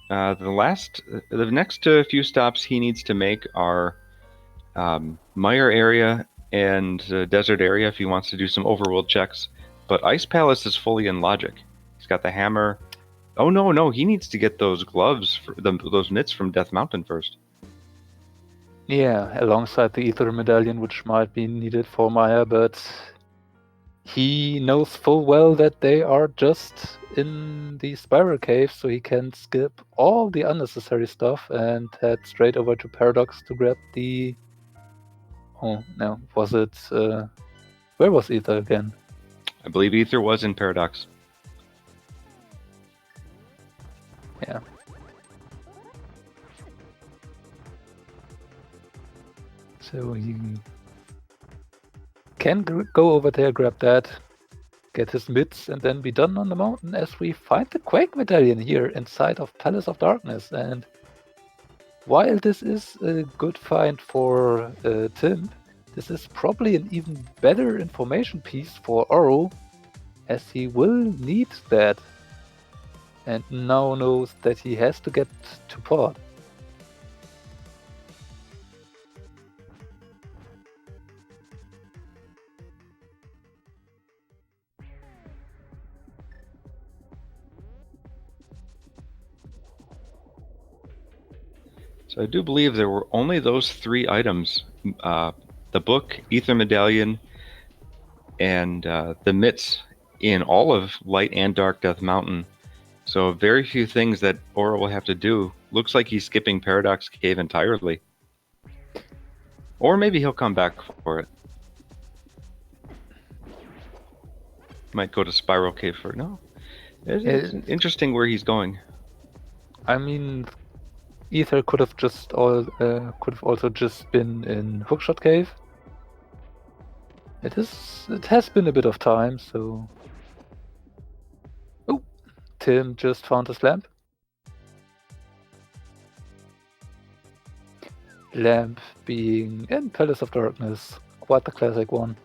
The next few stops he needs to make are Mire area and desert area if he wants to do some overworld checks. But Ice Palace is fully in logic. He's got the hammer. Oh no, he needs to get those gloves, those mitts from Death Mountain first. Yeah, alongside the Ether Medallion, which might be needed for Maya, but he knows full well that they are just in the Spiral Cave, so he can skip all the unnecessary stuff and head straight over to Paradox to grab the... Oh, no, was it... Where was Ether again? I believe Ether was in Paradox. Yeah. So he can go over there, grab that, get his mids, and then be done on the mountain as we find the Quake Medallion here inside of Palace of Darkness. And while this is a good find for Tim, this is probably an even better information piece for Oro, as he will need that. And now knows that he has to get to Pod. So I do believe there were only those three items, the book, Ether Medallion, and the mitts in all of Light and Dark Death Mountain. So very few things that Oro will have to do. Looks like he's skipping Paradox Cave entirely. Or maybe he'll come back for it. Might go to Spiral Cave for it. No. It's interesting where he's going. I mean, Ether could have also just been in Hookshot Cave. It has been a bit of time, so. Oh, Tim just found his lamp. Lamp being in Palace of Darkness, quite the classic one.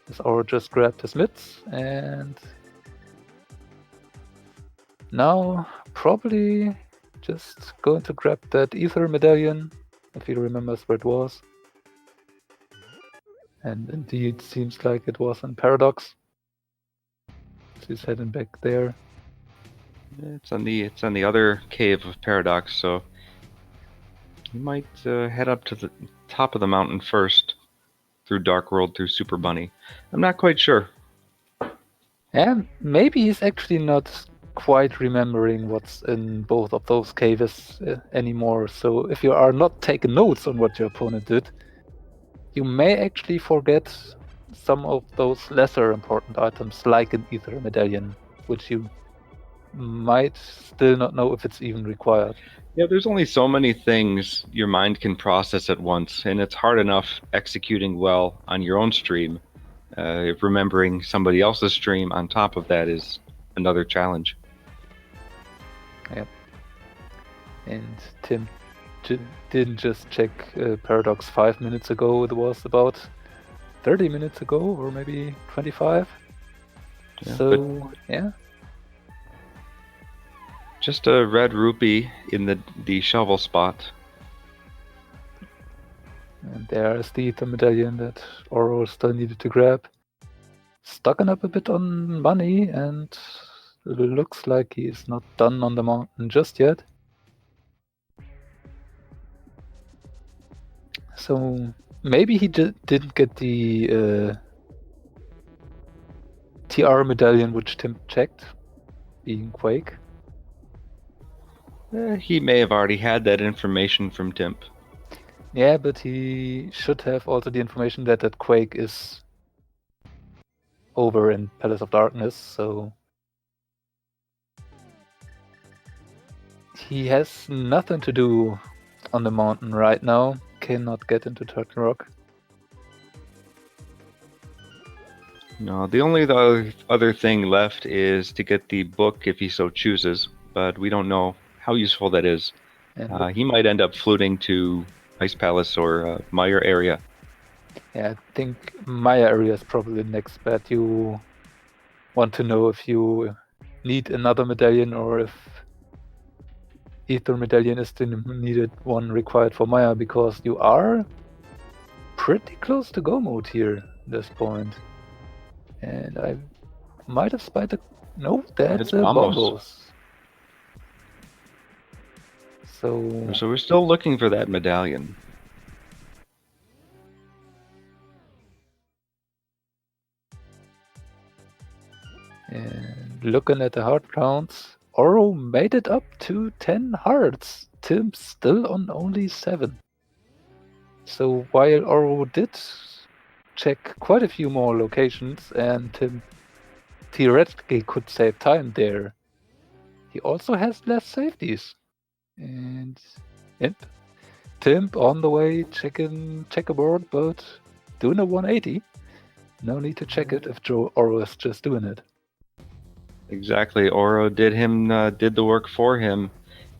As Oro just grabbed his mitts, and now probably just going to grab that Ether medallion, if he remembers where it was. And indeed, seems like it was in Paradox. So he's heading back there. It's on the other cave of Paradox, so you might head up to the top of the mountain first, through Dark World, through Super Bunny. I'm not quite sure. And maybe he's actually not quite remembering what's in both of those caves anymore. So if you are not taking notes on what your opponent did, you may actually forget some of those lesser important items, like an Ether medallion, which you might still not know if it's even required. Yeah, there's only so many things your mind can process at once, and it's hard enough executing well on your own stream. If remembering somebody else's stream on top of that is another challenge. Yep. And Tim didn't just check Paradox 5 minutes ago. It was about 30 minutes ago, or maybe 25. Yeah, so, yeah. Just a red rupee in the shovel spot. And there's the Ether medallion that Oro still needed to grab. Stocking up a bit on money, and it looks like he's not done on the mountain just yet. So maybe he didn't get the TR medallion, which Tim checked, being Quake. He may have already had that information from Timp. Yeah, but he should have also the information that Quake is over in Palace of Darkness, so he has nothing to do on the mountain right now. Cannot get into Turtle Rock. No, the only other thing left is to get the book if he so chooses, but we don't know how useful that is. He might end up fluting to Ice Palace or Meyer area. Yeah, I think Meyer area is probably the next bet. You want to know if you need another medallion or if Ether medallion is the needed one required for Meyer, because you are pretty close to go mode here at this point. And I might have spied a... No, that's a Bombos. So we're still looking for that medallion. And looking at the heart counts, Oro made it up to 10 hearts. Tim's still on only 7. So while Oro did check quite a few more locations and Tim theoretically could save time there, he also has less safeties. And yep, Tim on the way checking checkerboard, but doing a 180. No need to check it if Oro is just doing it. Exactly. Oro did the work for him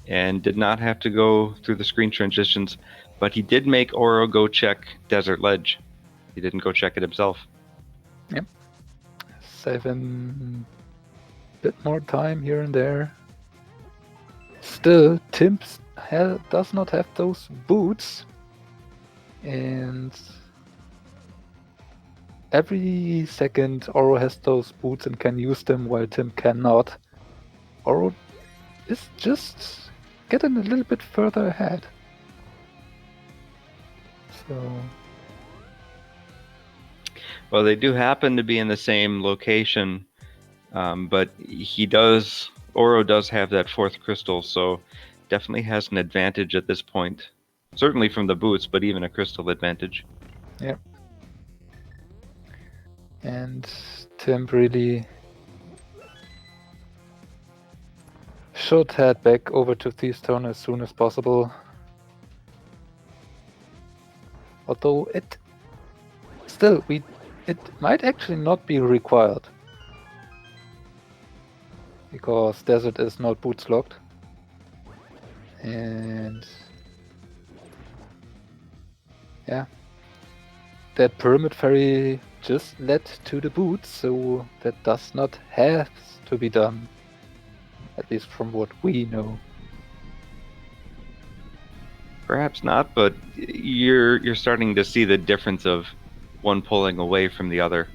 and did not have to go through the screen transitions, but he did make Oro go check Desert Ledge. He didn't go check it himself. Yep. Save him a bit more time here and there. Still, Tim does not have those boots, and every second Oro has those boots and can use them while Tim cannot. Oro is just getting a little bit further ahead. So... Well, they do happen to be in the same location But Oro does have that fourth crystal, so definitely has an advantage at this point. Certainly from the boots, but even a crystal advantage. Yeah. And Timp really should head back over to Thief's Town as soon as possible. Although it might actually not be required. Because Desert is not boots locked. And yeah. That Pyramid Ferry just led to the boots, so that does not have to be done. At least from what we know. Perhaps not, but you're starting to see the difference of one pulling away from the other.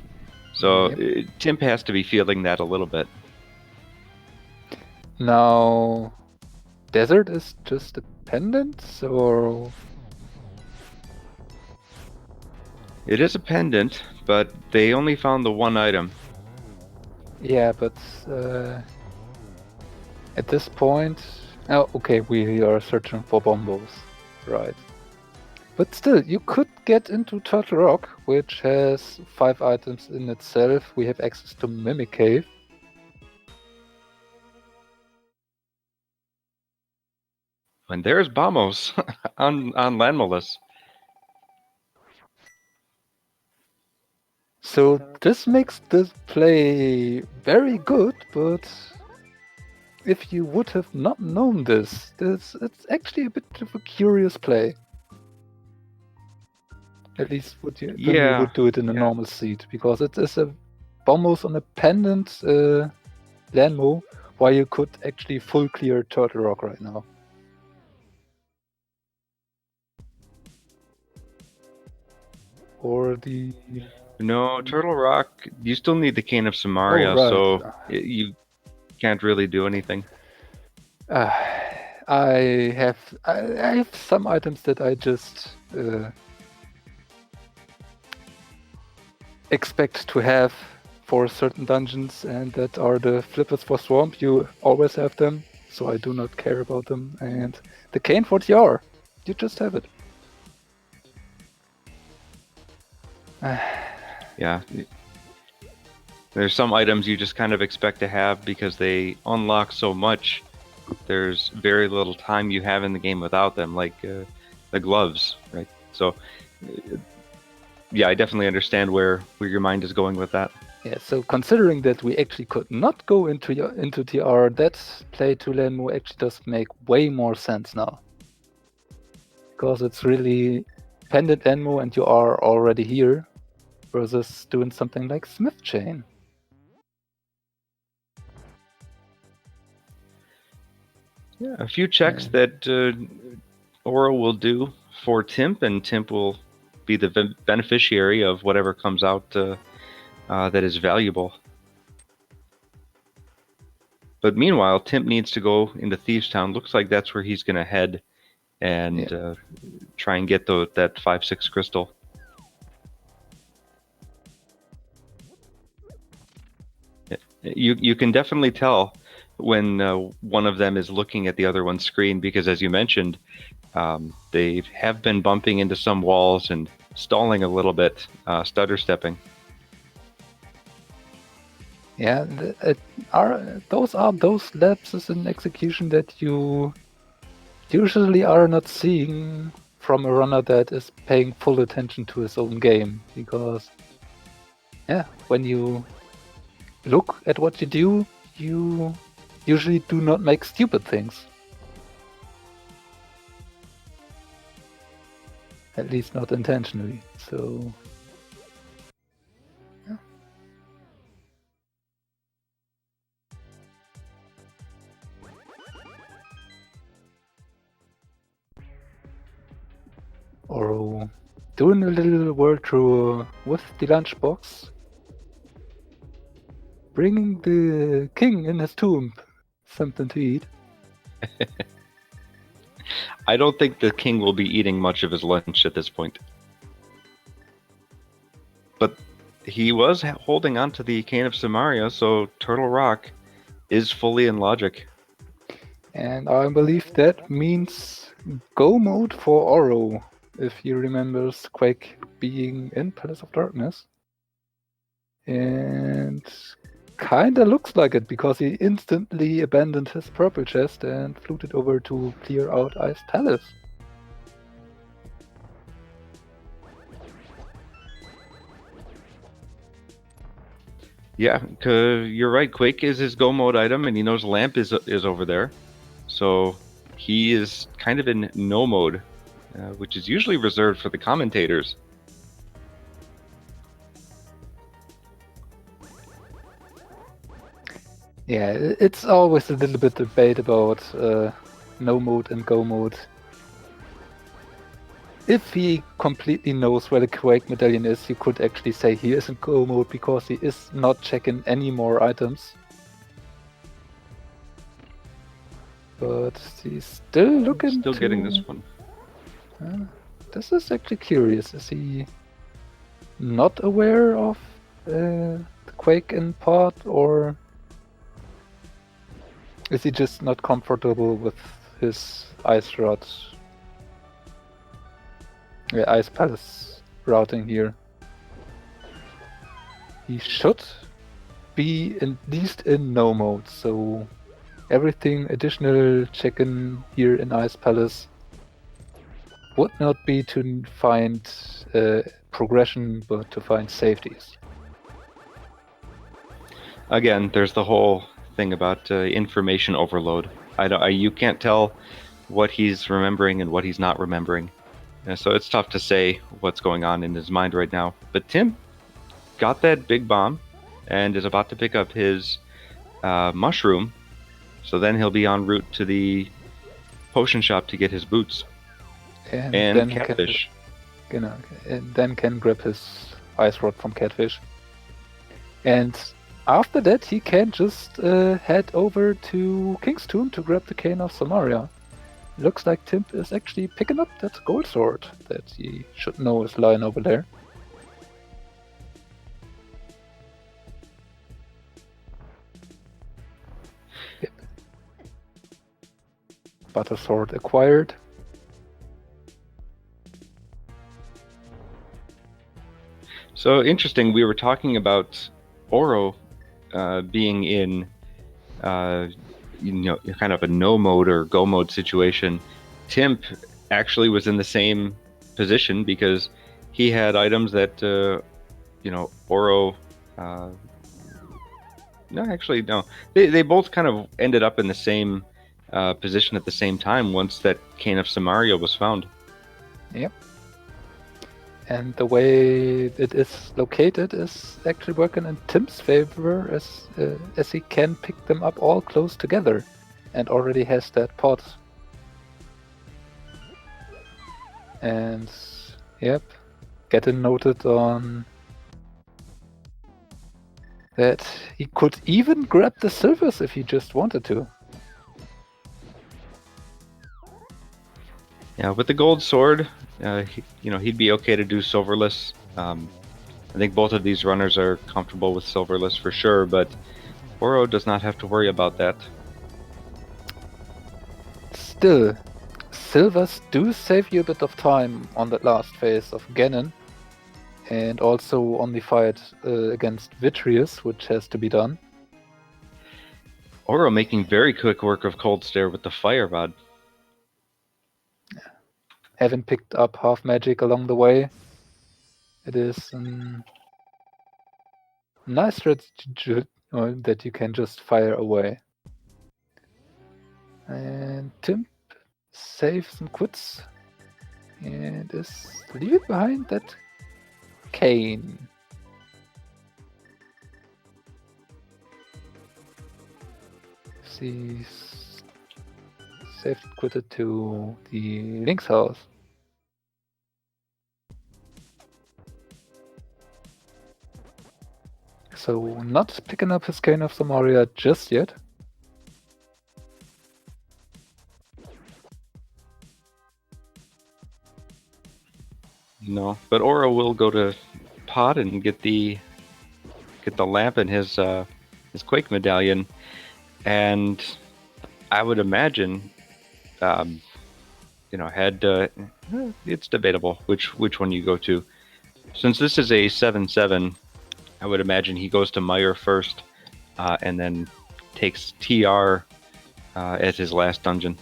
So Yep. Timp has to be feeling that a little bit. Now, Desert is just a pendant, or It is a pendant, but they only found the one item. yeah, but at this point, oh, okay, we are searching for bombos, right? But still, you could get into Turtle Rock, which has 5 items in itself. We have access to Mimic Cave. And there's Bamos on Landmolus. So this makes this play very good, but if you would have not known this, it's actually a bit of a curious play. At least when you would do it in a normal seed, because it is almost on a pendant landmo, while you could actually full clear Turtle Rock right now. Or the... No, Turtle Rock, you still need the Cane of Samaria, so you can't really do anything. I have some items that I just expect to have for certain dungeons, and that are the flippers for Swamp. You always have them, so I do not care about them. And the cane for TR, you just have it. Yeah. There's some items you just kind of expect to have because they unlock so much. There's very little time you have in the game without them, like the gloves, right? So, yeah, I definitely understand where your mind is going with that. Yeah, so considering that we actually could not go into TR, that play to Lenmo actually does make way more sense now. Because it's really pendant Lenmo and you are already here, versus doing something like Smith Chain. Yeah, a few checks that Oro will do for Timp, and Timp will be the beneficiary of whatever comes out that is valuable. But meanwhile, Timp needs to go into Thieves Town. Looks like that's where he's going to head and try and get that 5/6 crystal. You can definitely tell when one of them is looking at the other one's screen, because as you mentioned, they have been bumping into some walls and stalling a little bit, stutter stepping. Yeah, those lapses in execution that you usually are not seeing from a runner that is paying full attention to his own game. Because, yeah, when you look at what you do, you usually do not make stupid things. At least not intentionally. So... Or doing a little world tour with the lunchbox, bringing the king in his tomb something to eat. I don't think the king will be eating much of his lunch at this point. But he was holding on to the Cane of Samaria, so Turtle Rock is fully in logic. And I believe that means go mode for Oro, if he remembers Quake being in Palace of Darkness. And kinda looks like it, because he instantly abandoned his purple chest and fluted over to clear out Ice Palace. Yeah, you're right. Quake is his go mode item, and he knows Lamp is over there, so he is kind of in no mode, which is usually reserved for the commentators. Yeah, it's always a little bit debate about no mode and go mode. If he completely knows where the Quake medallion is, you could actually say he is in go mode because he is not checking any more items. But he's still looking Still getting this one. This is actually curious. Is he not aware of the Quake in part, or is he just not comfortable with his Ice Rod? Ice Palace routing here. He should be at least in no mode, so everything additional check-in here in Ice Palace would not be to find progression, but to find safeties. Again, there's the whole thing about information overload. You can't tell what he's remembering and what he's not remembering. So it's tough to say what's going on in his mind right now. But Tim got that big bomb and is about to pick up his mushroom. So then he'll be en route to the potion shop to get his boots. And then Catfish. And then can grab his Ice Rod from Catfish. And after that, he can just head over to King's Tomb to grab the Cane of Samaria. Looks like Timp is actually picking up that gold sword that he should know is lying over there. Yep. Butter sword acquired. So interesting, we were talking about Oro being in kind of a no mode or go mode situation. Timp actually was in the same position because he had items that Oro they both kind of ended up in the same position at the same time once that Cane of Samaria was found. Yep. And the way it is located is actually working in Tim's favor, as he can pick them up all close together, and already has that pot. And yep, getting noted on that he could even grab the silvers if he just wanted to. Yeah, with the gold sword, he'd be okay to do silverless. I think both of these runners are comfortable with silverless for sure, but Oro does not have to worry about that. Still, silvers do save you a bit of time on that last phase of Ganon, and also on the fight against Vitreous, which has to be done. Oro making very quick work of Cold Stare with the Fire Rod. Having picked up half magic along the way, it is a nice strategy that you can just fire away. And Timp saves and quits, and is leaving behind that cane. She's saved and quitted to the Link's house. So not picking up his Cane of Samaria just yet. No, but Oro will go to Pod and get the get the lamp in his Quake medallion, and I would imagine, it's debatable which one you go to. Since this is a 7/7, I would imagine he goes to Meyer first, and then takes TR as his last dungeon.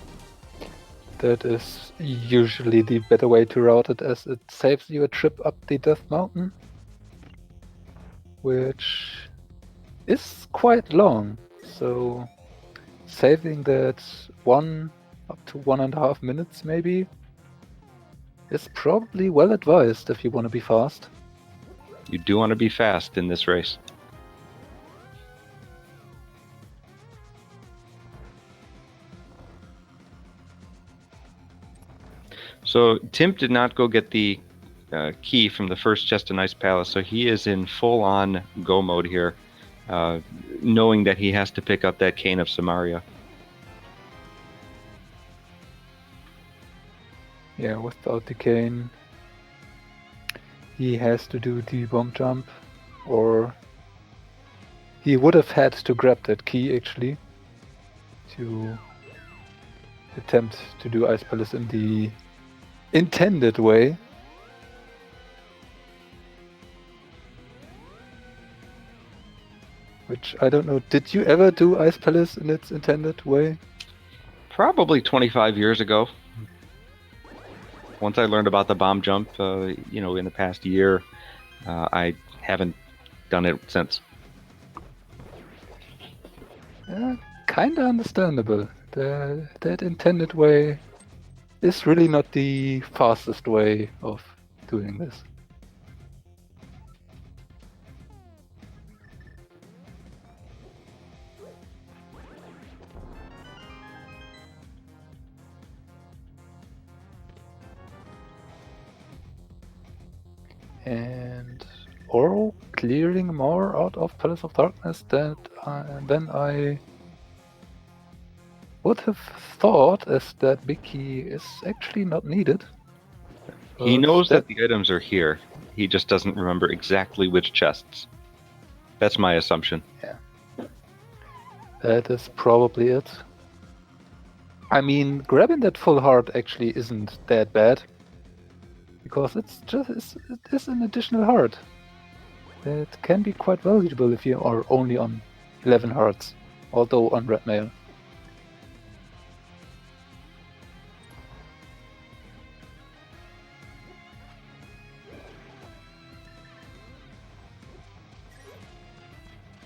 That is usually the better way to route it, as it saves you a trip up the Death Mountain, which is quite long. So saving that up to 1.5 minutes maybe is probably well advised if you want to be fast. You do want to be fast in this race. So Timp did not go get the key from the first chest in Ice Palace, so he is in full-on go mode here, knowing that he has to pick up that Cane of Samaria. Yeah, without the cane, he has to do the bomb jump, or he would have had to grab that key actually to attempt to do Ice Palace in the intended way. Which, I don't know, did you ever do Ice Palace in its intended way? Probably 25 years ago. Once I learned about the bomb jump, in the past year, I haven't done it since. Kinda understandable. That intended way is really not the fastest way of doing this. And Oro clearing more out of Palace of Darkness than I would have thought, as that big key is actually not needed. He knows that the items are here. He just doesn't remember exactly which chests. That's my assumption. Yeah. That is probably it. I mean, grabbing that full heart actually isn't that bad, because it is an additional heart. That can be quite valuable if you are only on 11 hearts, although on red mail.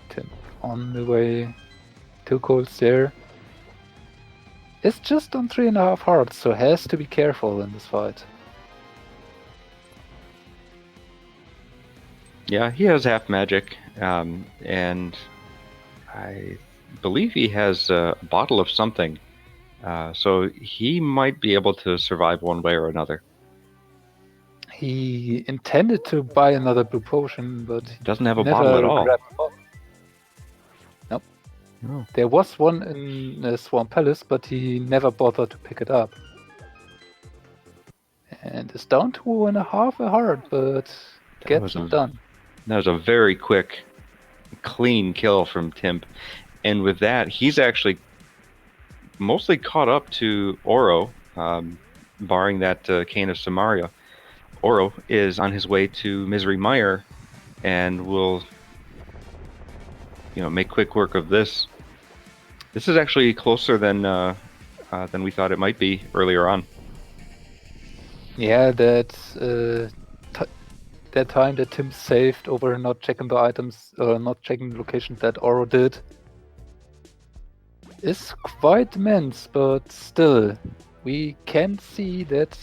Tim on the way, 2 golds there. It's just on 3.5 hearts, so has to be careful in this fight. Yeah, he has half magic, and I believe he has a bottle of something, so he might be able to survive one way or another. He intended to buy another blue potion, but doesn't have a bottle at all. Nope. No. There was one in the Swamp Palace, but he never bothered to pick it up. And it's down to 1.5 a heart, but gets it done. That was a very quick, clean kill from Timp. And with that, he's actually mostly caught up to Oro, barring that Cane of Samaria. Oro is on his way to Misery Mire and will, make quick work of this. This is actually closer than we thought it might be earlier on. Yeah, that time that Tim saved over not checking the items, not checking the locations that Oro did, is quite immense, but still, we can see that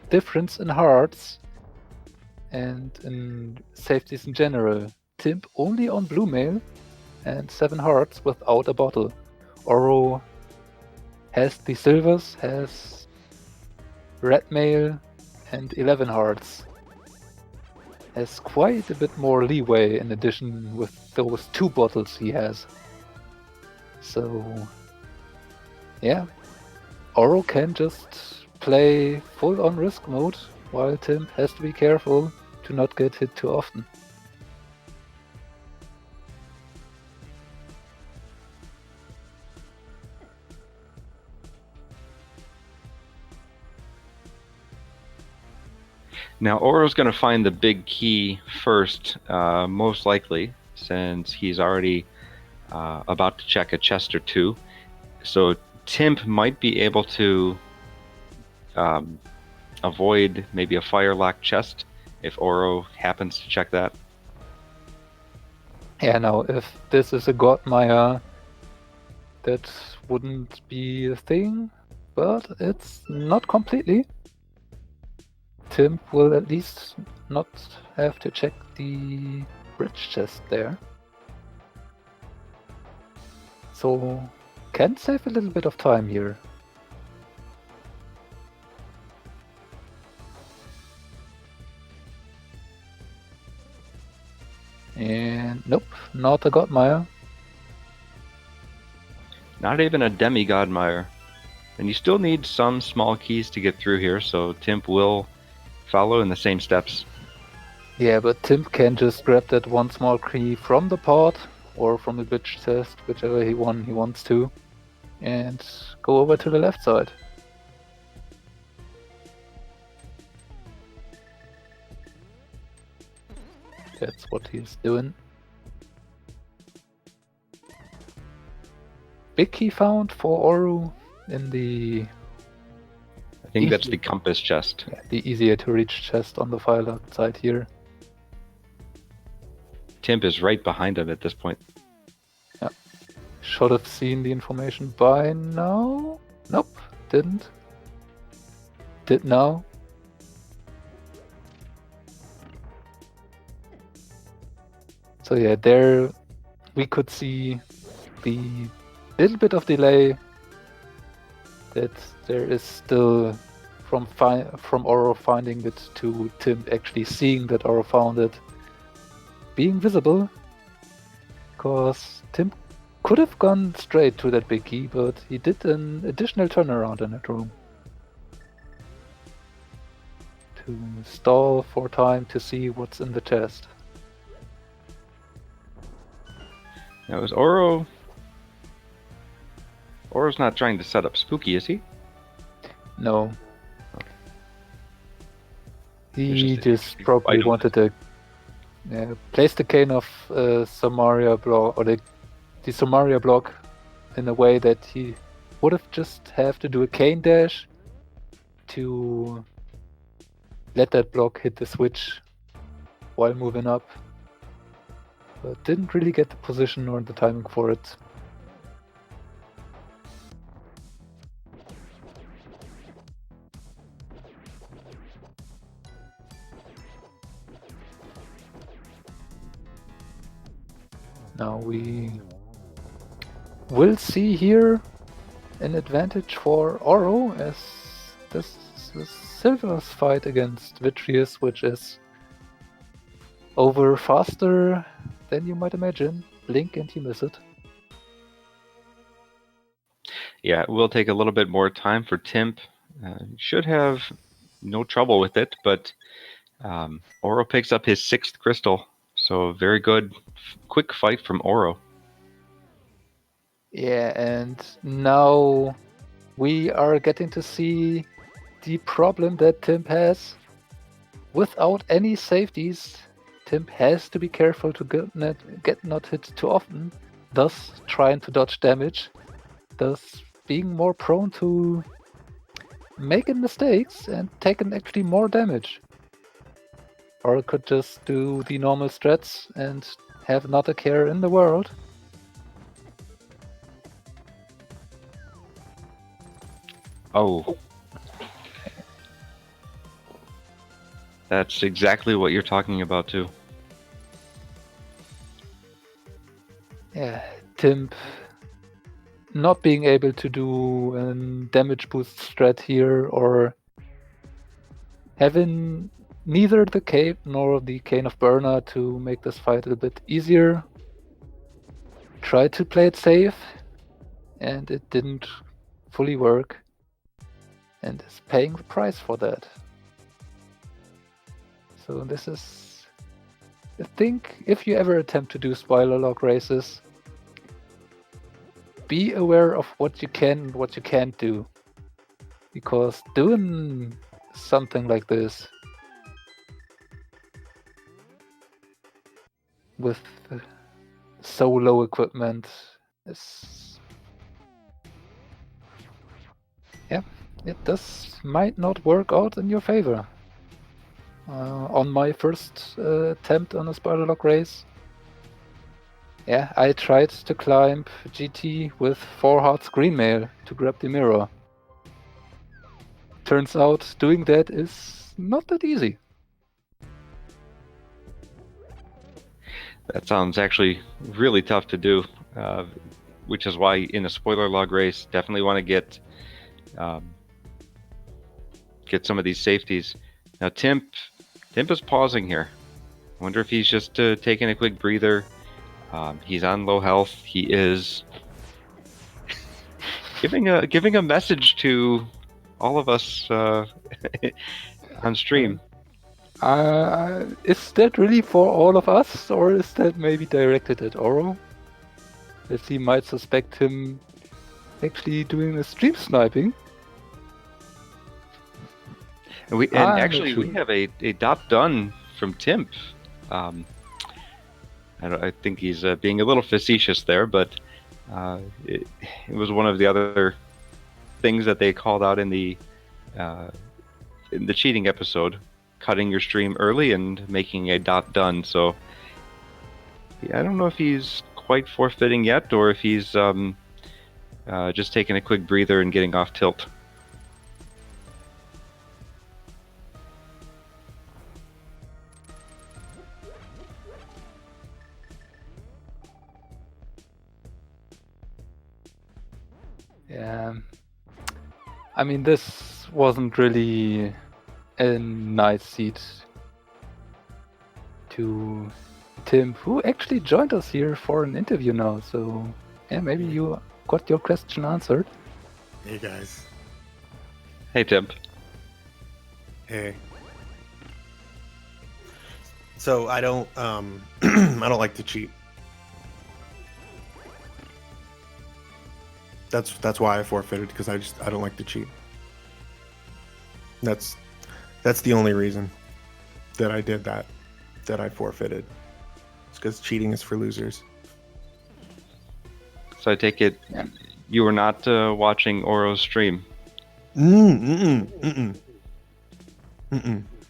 difference in hearts and in safeties in general. Timp only on blue mail and 7 hearts without a bottle. Oro has the silvers, has red mail and 11 hearts. Has quite a bit more leeway in addition with those 2 bottles he has. So yeah, Oro can just play full on risk mode, while Timp has to be careful to not get hit too often. Now Oro's going to find the big key first, most likely, since he's already about to check a chest or two. So Timp might be able to avoid maybe a firelock chest if Oro happens to check that. Yeah, now if this is a God Maya, that wouldn't be a thing, but it's not completely. Tim will at least not have to check the bridge chest there. So can save a little bit of time here. And nope, not a Godmire. Not even a demigod mire. And you still need some small keys to get through here, so Timp will follow in the same steps. Yeah, but Timp can just grab that one small key from the pod or from the bridge chest, whichever he wants to, and go over to the left side. That's what he's doing. Big key found for Oru in the... I think that's the compass chest. Yeah, the easier to reach chest on the file side here. Timp is right behind him at this point. Yeah. Should have seen the information by now. Nope, didn't. Did now. So yeah, there we could see the little bit of delay that there is still from Oro finding it to Tim actually seeing that Oro found it being visible, because Tim could have gone straight to that big key, but he did an additional turnaround in that room to stall for time to see what's in the chest. Now is Oro's not trying to set up spooky, is he? No. He just probably wanted to place the cane of Samaria block, or the Samaria block, in a way that he would have just have to do a cane dash to let that block hit the switch while moving up, but didn't really get the position or the timing for it. Now we will see here an advantage for Oro, as this is Silver's fight against Vitreous, which is over faster than you might imagine. Blink and you miss it. Yeah, it will take a little bit more time for Timp. Should have no trouble with it, but Oro picks up his 6th crystal. So very good, quick fight from Oro. Yeah, and now we are getting to see the problem that Timp has. Without any safeties, Timp has to be careful to get not hit too often, thus trying to dodge damage, thus being more prone to making mistakes and taking actually more damage. Or it could just do the normal strats and have not a care in the world. Oh. That's exactly what you're talking about too. Yeah, Timp not being able to do a damage boost strat here, or having neither the cape nor the cane of Burner to make this fight a little bit easier. Tried to play it safe, and it didn't fully work, and is paying the price for that. So this is, I think, if you ever attempt to do spoiler log races, be aware of what you can and what you can't do, because doing something like this with so low equipment is... Yeah, this might not work out in your favor. On my first attempt on a spider lock race, yeah, I tried to climb GT with 4 hearts green mail to grab the mirror. Turns out doing that is not that easy. That sounds actually really tough to do, which is why in a spoiler log race, definitely want to get some of these safeties. Now, Timp is pausing here. I wonder if he's just taking a quick breather. He's on low health. He is giving a message to all of us on stream. Is that really for all of us, or is that maybe directed at Oro? As he might suspect him actually doing a stream sniping. And we have a dot done from Timp. I think he's being a little facetious there, but it was one of the other things that they called out in the cheating episode, cutting your stream early and making a dot done. So I don't know if he's quite forfeiting yet, or if he's just taking a quick breather and getting off tilt. Yeah, I mean, this wasn't really a nice seat to Tim, who actually joined us here for an interview now. So yeah, maybe you got your question answered. Hey guys. Hey Timp. Hey. So I don't I don't like to cheat. That's why I forfeited, because I don't like to cheat. That's the only reason that I did that I forfeited. It's because cheating is for losers. So I take it you were not watching Oro's stream.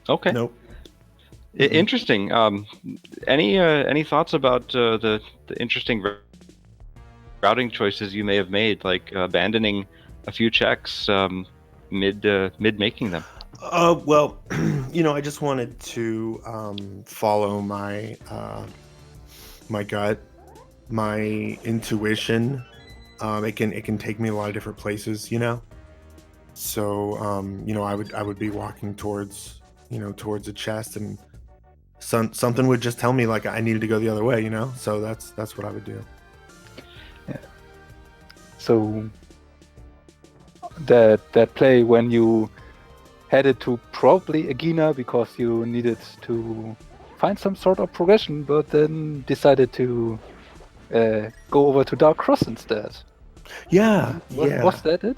Okay. Nope. Interesting. Any thoughts about the interesting routing choices you may have made, like abandoning a few checks mid making them? Well, I just wanted to follow my my gut, my intuition. It can take me a lot of different places, So I would be walking towards a chest, and something would just tell me like I needed to go the other way, So that's what I would do. Yeah. So that play when you headed to probably Agina because you needed to find some sort of progression, but then decided to go over to Dark Cross instead. Yeah. Was that it?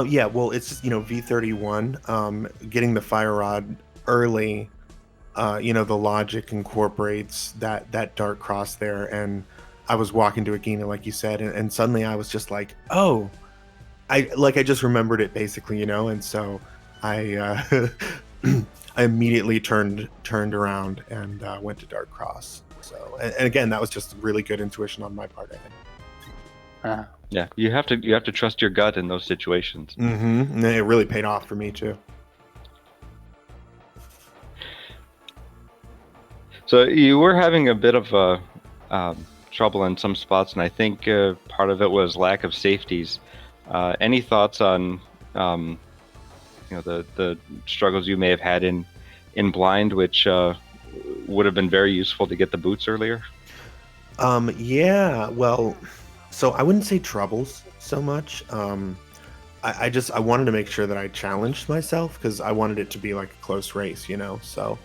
Yeah. Well, it's just V31. Getting the fire rod early. The logic incorporates that Dark Cross there, and I was walking to Agina, like you said, and suddenly I was just like, oh, I just remembered it basically, and so I I immediately turned around and went to Dark Cross. So, and again, that was just really good intuition on my part, I think. Yeah, you have to trust your gut in those situations. Mm-hmm. And it really paid off for me too. So you were having a bit of trouble in some spots, and I think part of it was lack of safeties. Any thoughts on the struggles you may have had in blind, which would have been very useful to get the boots earlier? Yeah, well, so I wouldn't say troubles so much. I wanted to make sure that I challenged myself, because I wanted it to be like a close race, So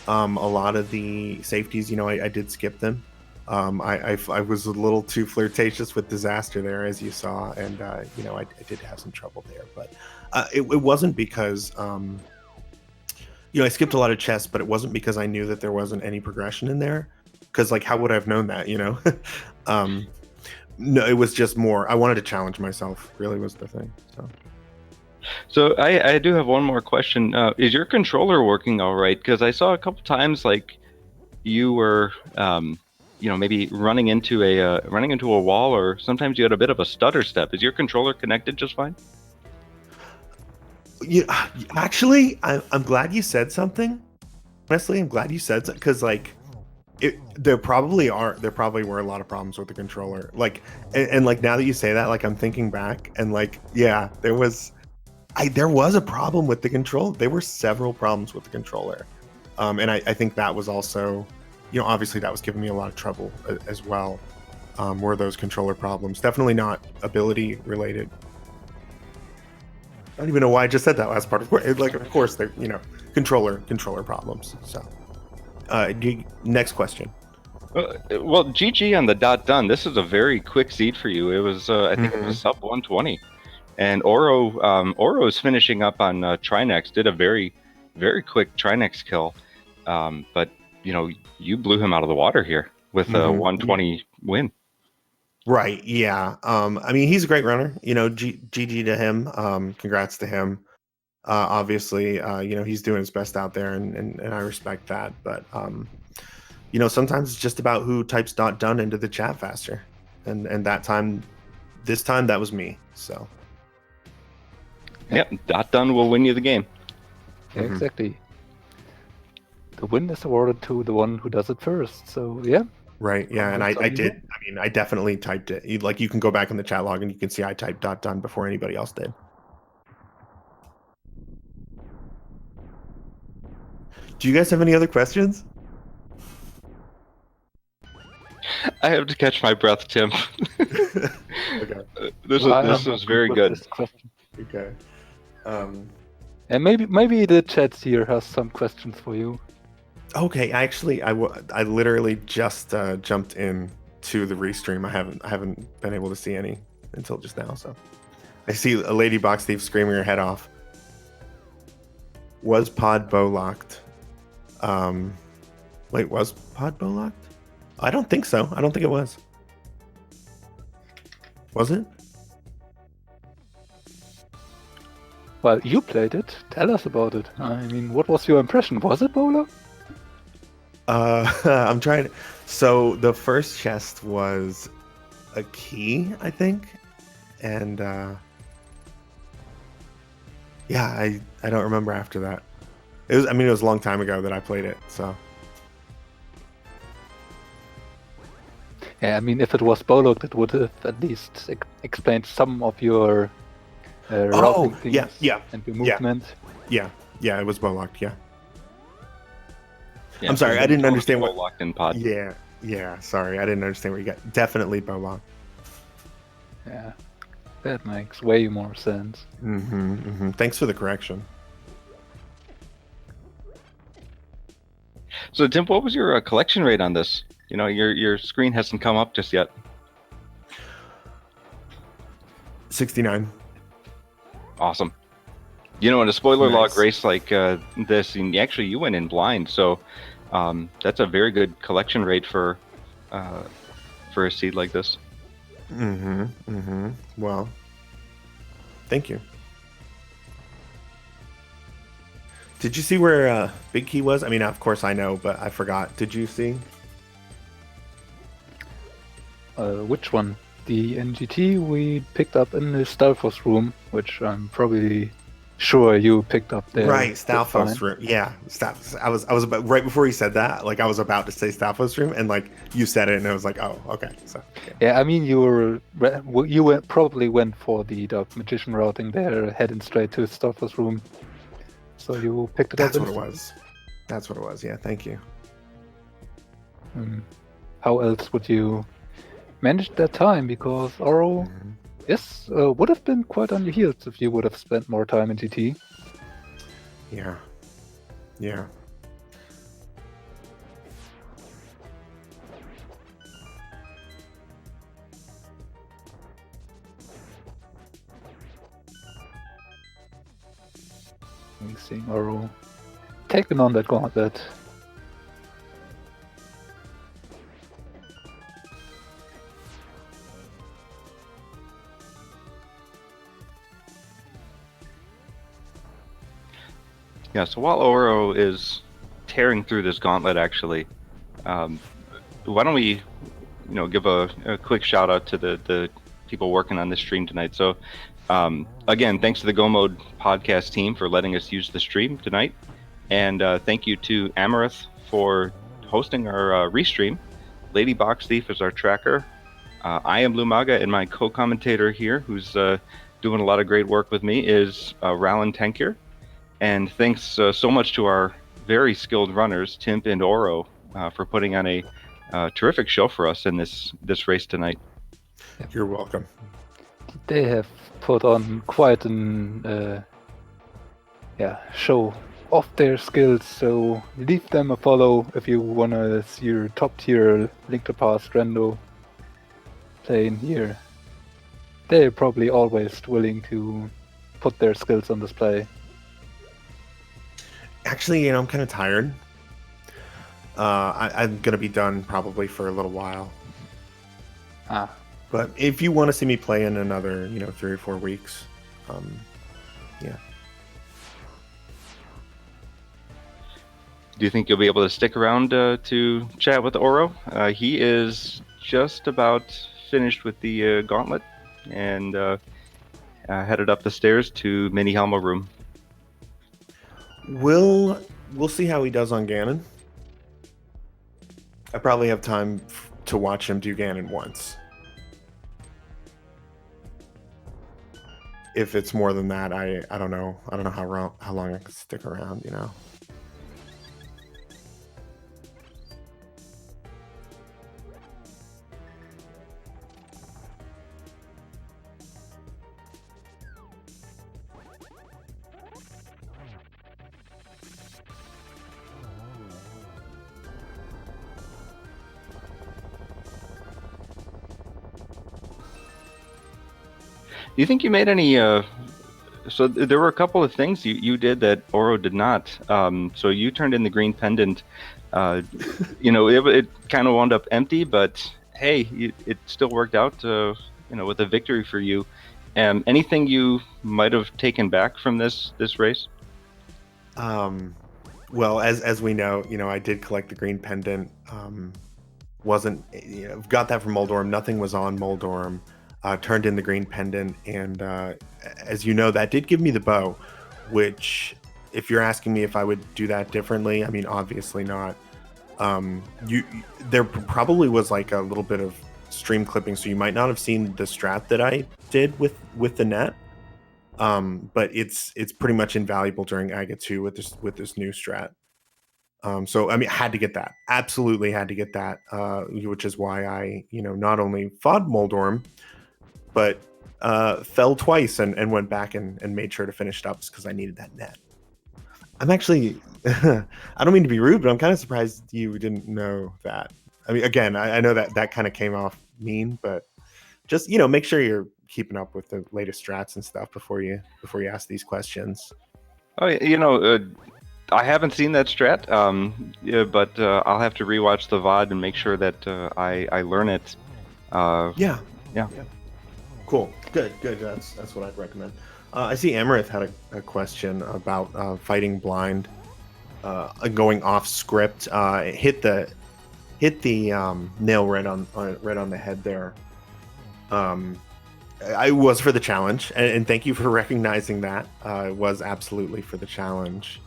a lot of the safeties, I did skip them. I was a little too flirtatious with disaster there, as you saw, and I did have some trouble there, but it wasn't because I skipped a lot of chests, but it wasn't because I knew that there wasn't any progression in there. because like how would I have known that, you know? No, it was just more. I wanted to challenge myself. Really was the thing. So I do have one more question. Is your controller working all right? Because I saw a couple times like you were, maybe running into a wall, or sometimes you had a bit of a stutter step. Is your controller connected just fine? Yeah, actually, I'm glad you said something. Honestly, I'm glad you said something because like there probably were a lot of problems with the controller. Like, and like now that you say that, like I'm thinking back and like, yeah, there was a problem with the control. There were several problems with the controller. And I think that was also, obviously that was giving me a lot of trouble as well. Were those controller problems. Definitely not ability related. I don't even know why I just said that last part. Of course, they're, controller problems. So, next question. Well, GG on the .done. This is a very quick seed for you. It was, I think, it was sub 120, and Oro's finishing up on Trinex. Did a very, very quick Trinex kill, but you blew him out of the water here with a 120 win. Right. Yeah. I mean, he's a great runner. GG to him. Congrats to him. Obviously, he's doing his best out there, and I respect that. But sometimes it's just about who types .done into the chat faster, and this time that was me. So. Yeah, .done will win you the game. Yeah, exactly. The win is awarded to the one who does it first. So yeah. Right. Yeah, and I did. I mean, I definitely typed it. You can go back in the chat log and you can see I typed .done before anybody else did. Do you guys have any other questions? I have to catch my breath, Tim. Okay. This was very good. Okay. And maybe the chat here has some questions for you. Okay, actually, I literally just jumped in to the restream. I haven't been able to see any until just now. So I see a LadyBoxthief screaming her head off. Was pod bow locked? Wait, was pod bow locked? I don't think so. I don't think it was. Was it? Well, you played it. Tell us about it. I mean, what was your impression? Was it Bowler? I'm trying to... So the first chest was a key, I think, and yeah, I don't remember after that. It was a long time ago that I played it, so. Yeah, I mean, if it was Bowler, it would have at least explained some of your routing things and your movement. Yeah, it was bow-locked, yeah. Yeah, I'm sorry, I didn't understand what... locked in pod. Yeah, sorry, I didn't understand what you got. Definitely bow-locked. Yeah, that makes way more sense. Thanks for the correction. So, Tim, what was your collection rate on this? Your screen hasn't come up just yet. 69. Awesome. In a spoiler Nice. log race like this, and actually you went in blind, so that's a very good collection rate for a seed like this. Well, thank you. Did you see where Big Key was? I mean, of course I know, but I forgot. Did you see? Which one? The NGT we picked up in the Stalfos room, which I'm probably sure you picked up there. Right, Stalfos room. Yeah, I was about right before you said that. Like I was about to say Stalfos room, and like you said it, and I was like, oh, okay. So yeah, I mean you probably went for the Dark Magician routing there, heading straight to Stalfos room. So you picked it up. That's what it was. That's what it was. Yeah, thank you. How else would you manage that time? Because Oro would have been quite on your heels if you would have spent more time in GT. Yeah. Seeing Oro taking on that gauntlet. Yeah, so while Oro is tearing through this gauntlet, actually, why don't we, give a quick shout out to the people working on this stream tonight. So, again, thanks to the Go Mode podcast team for letting us use the stream tonight, and thank you to Amarith for hosting our restream. LadyBoxthief is our tracker. I am Lumaga, and my co-commentator here, who's doing a lot of great work with me, is RalenTankir. And thanks so much to our very skilled runners, Timp and Oro, for putting on a terrific show for us in this race tonight. You're welcome. They have put on quite an show of their skills, so leave them a follow if you want to see your top tier Link to Past Rando playing here. They're probably always willing to put their skills on display. Actually, I'm kind of tired. I'm going to be done probably for a little while. But if you want to see me play in another, 3 or 4 weeks, yeah. Do you think you'll be able to stick around to chat with Oro? He is just about finished with the gauntlet and headed up the stairs to Mini Helma room. We'll see how he does on Ganon. I probably have time to watch him do Ganon once. If it's more than that, I don't know. I don't know how long I can stick around. Do you think you made any? So there were a couple of things you did that Oro did not. So you turned in the green pendant. It kind of wound up empty, but hey, it still worked out. With a victory for you. Anything you might have taken back from this race? Well, as we know, I did collect the green pendant. Got that from Moldorm. Nothing was on Moldorm. Turned in the green pendant, and as you know, that did give me the bow, which, if you're asking me if I would do that differently, I mean, obviously not. There probably was like a little bit of stream clipping, so you might not have seen the strat that I did with the net, but it's pretty much invaluable during Aga 2 with this new strat. So I mean, had to get that, absolutely had to get that, which is why I not only fought Moldorm, but fell twice and went back and made sure to finish it up because I needed that net. I'm actually, I don't mean to be rude, but I'm kind of surprised you didn't know that. I mean, again, I know that kind of came off mean, but just, make sure you're keeping up with the latest strats and stuff before you ask these questions. Oh, I haven't seen that strat, but I'll have to rewatch the VOD and make sure that I learn it. Yeah. Cool. Good. That's what I'd recommend. I see Amarith had a question about fighting blind, going off script. Hit the nail right on the head there. I was for the challenge, and thank you for recognizing that. It was absolutely for the challenge.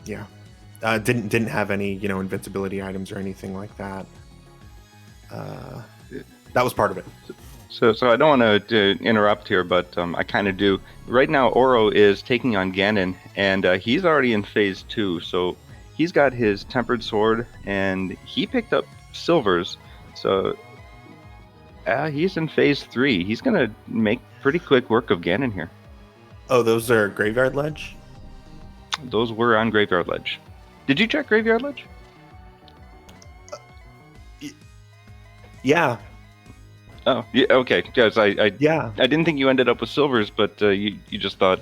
Didn't have any invincibility items or anything like that. That was part of it. So I don't want to interrupt here, but I kind of do. Right now, Oro is taking on Ganon, and he's already in phase 2. So he's got his tempered sword, and he picked up silvers. So he's in phase 3. He's gonna make pretty quick work of Ganon here. Oh, those are Graveyard Ledge? Those were on Graveyard Ledge. Did you check Graveyard Ledge? Yeah. Oh, yeah, okay. Because I didn't think you ended up with silvers, but you just thought.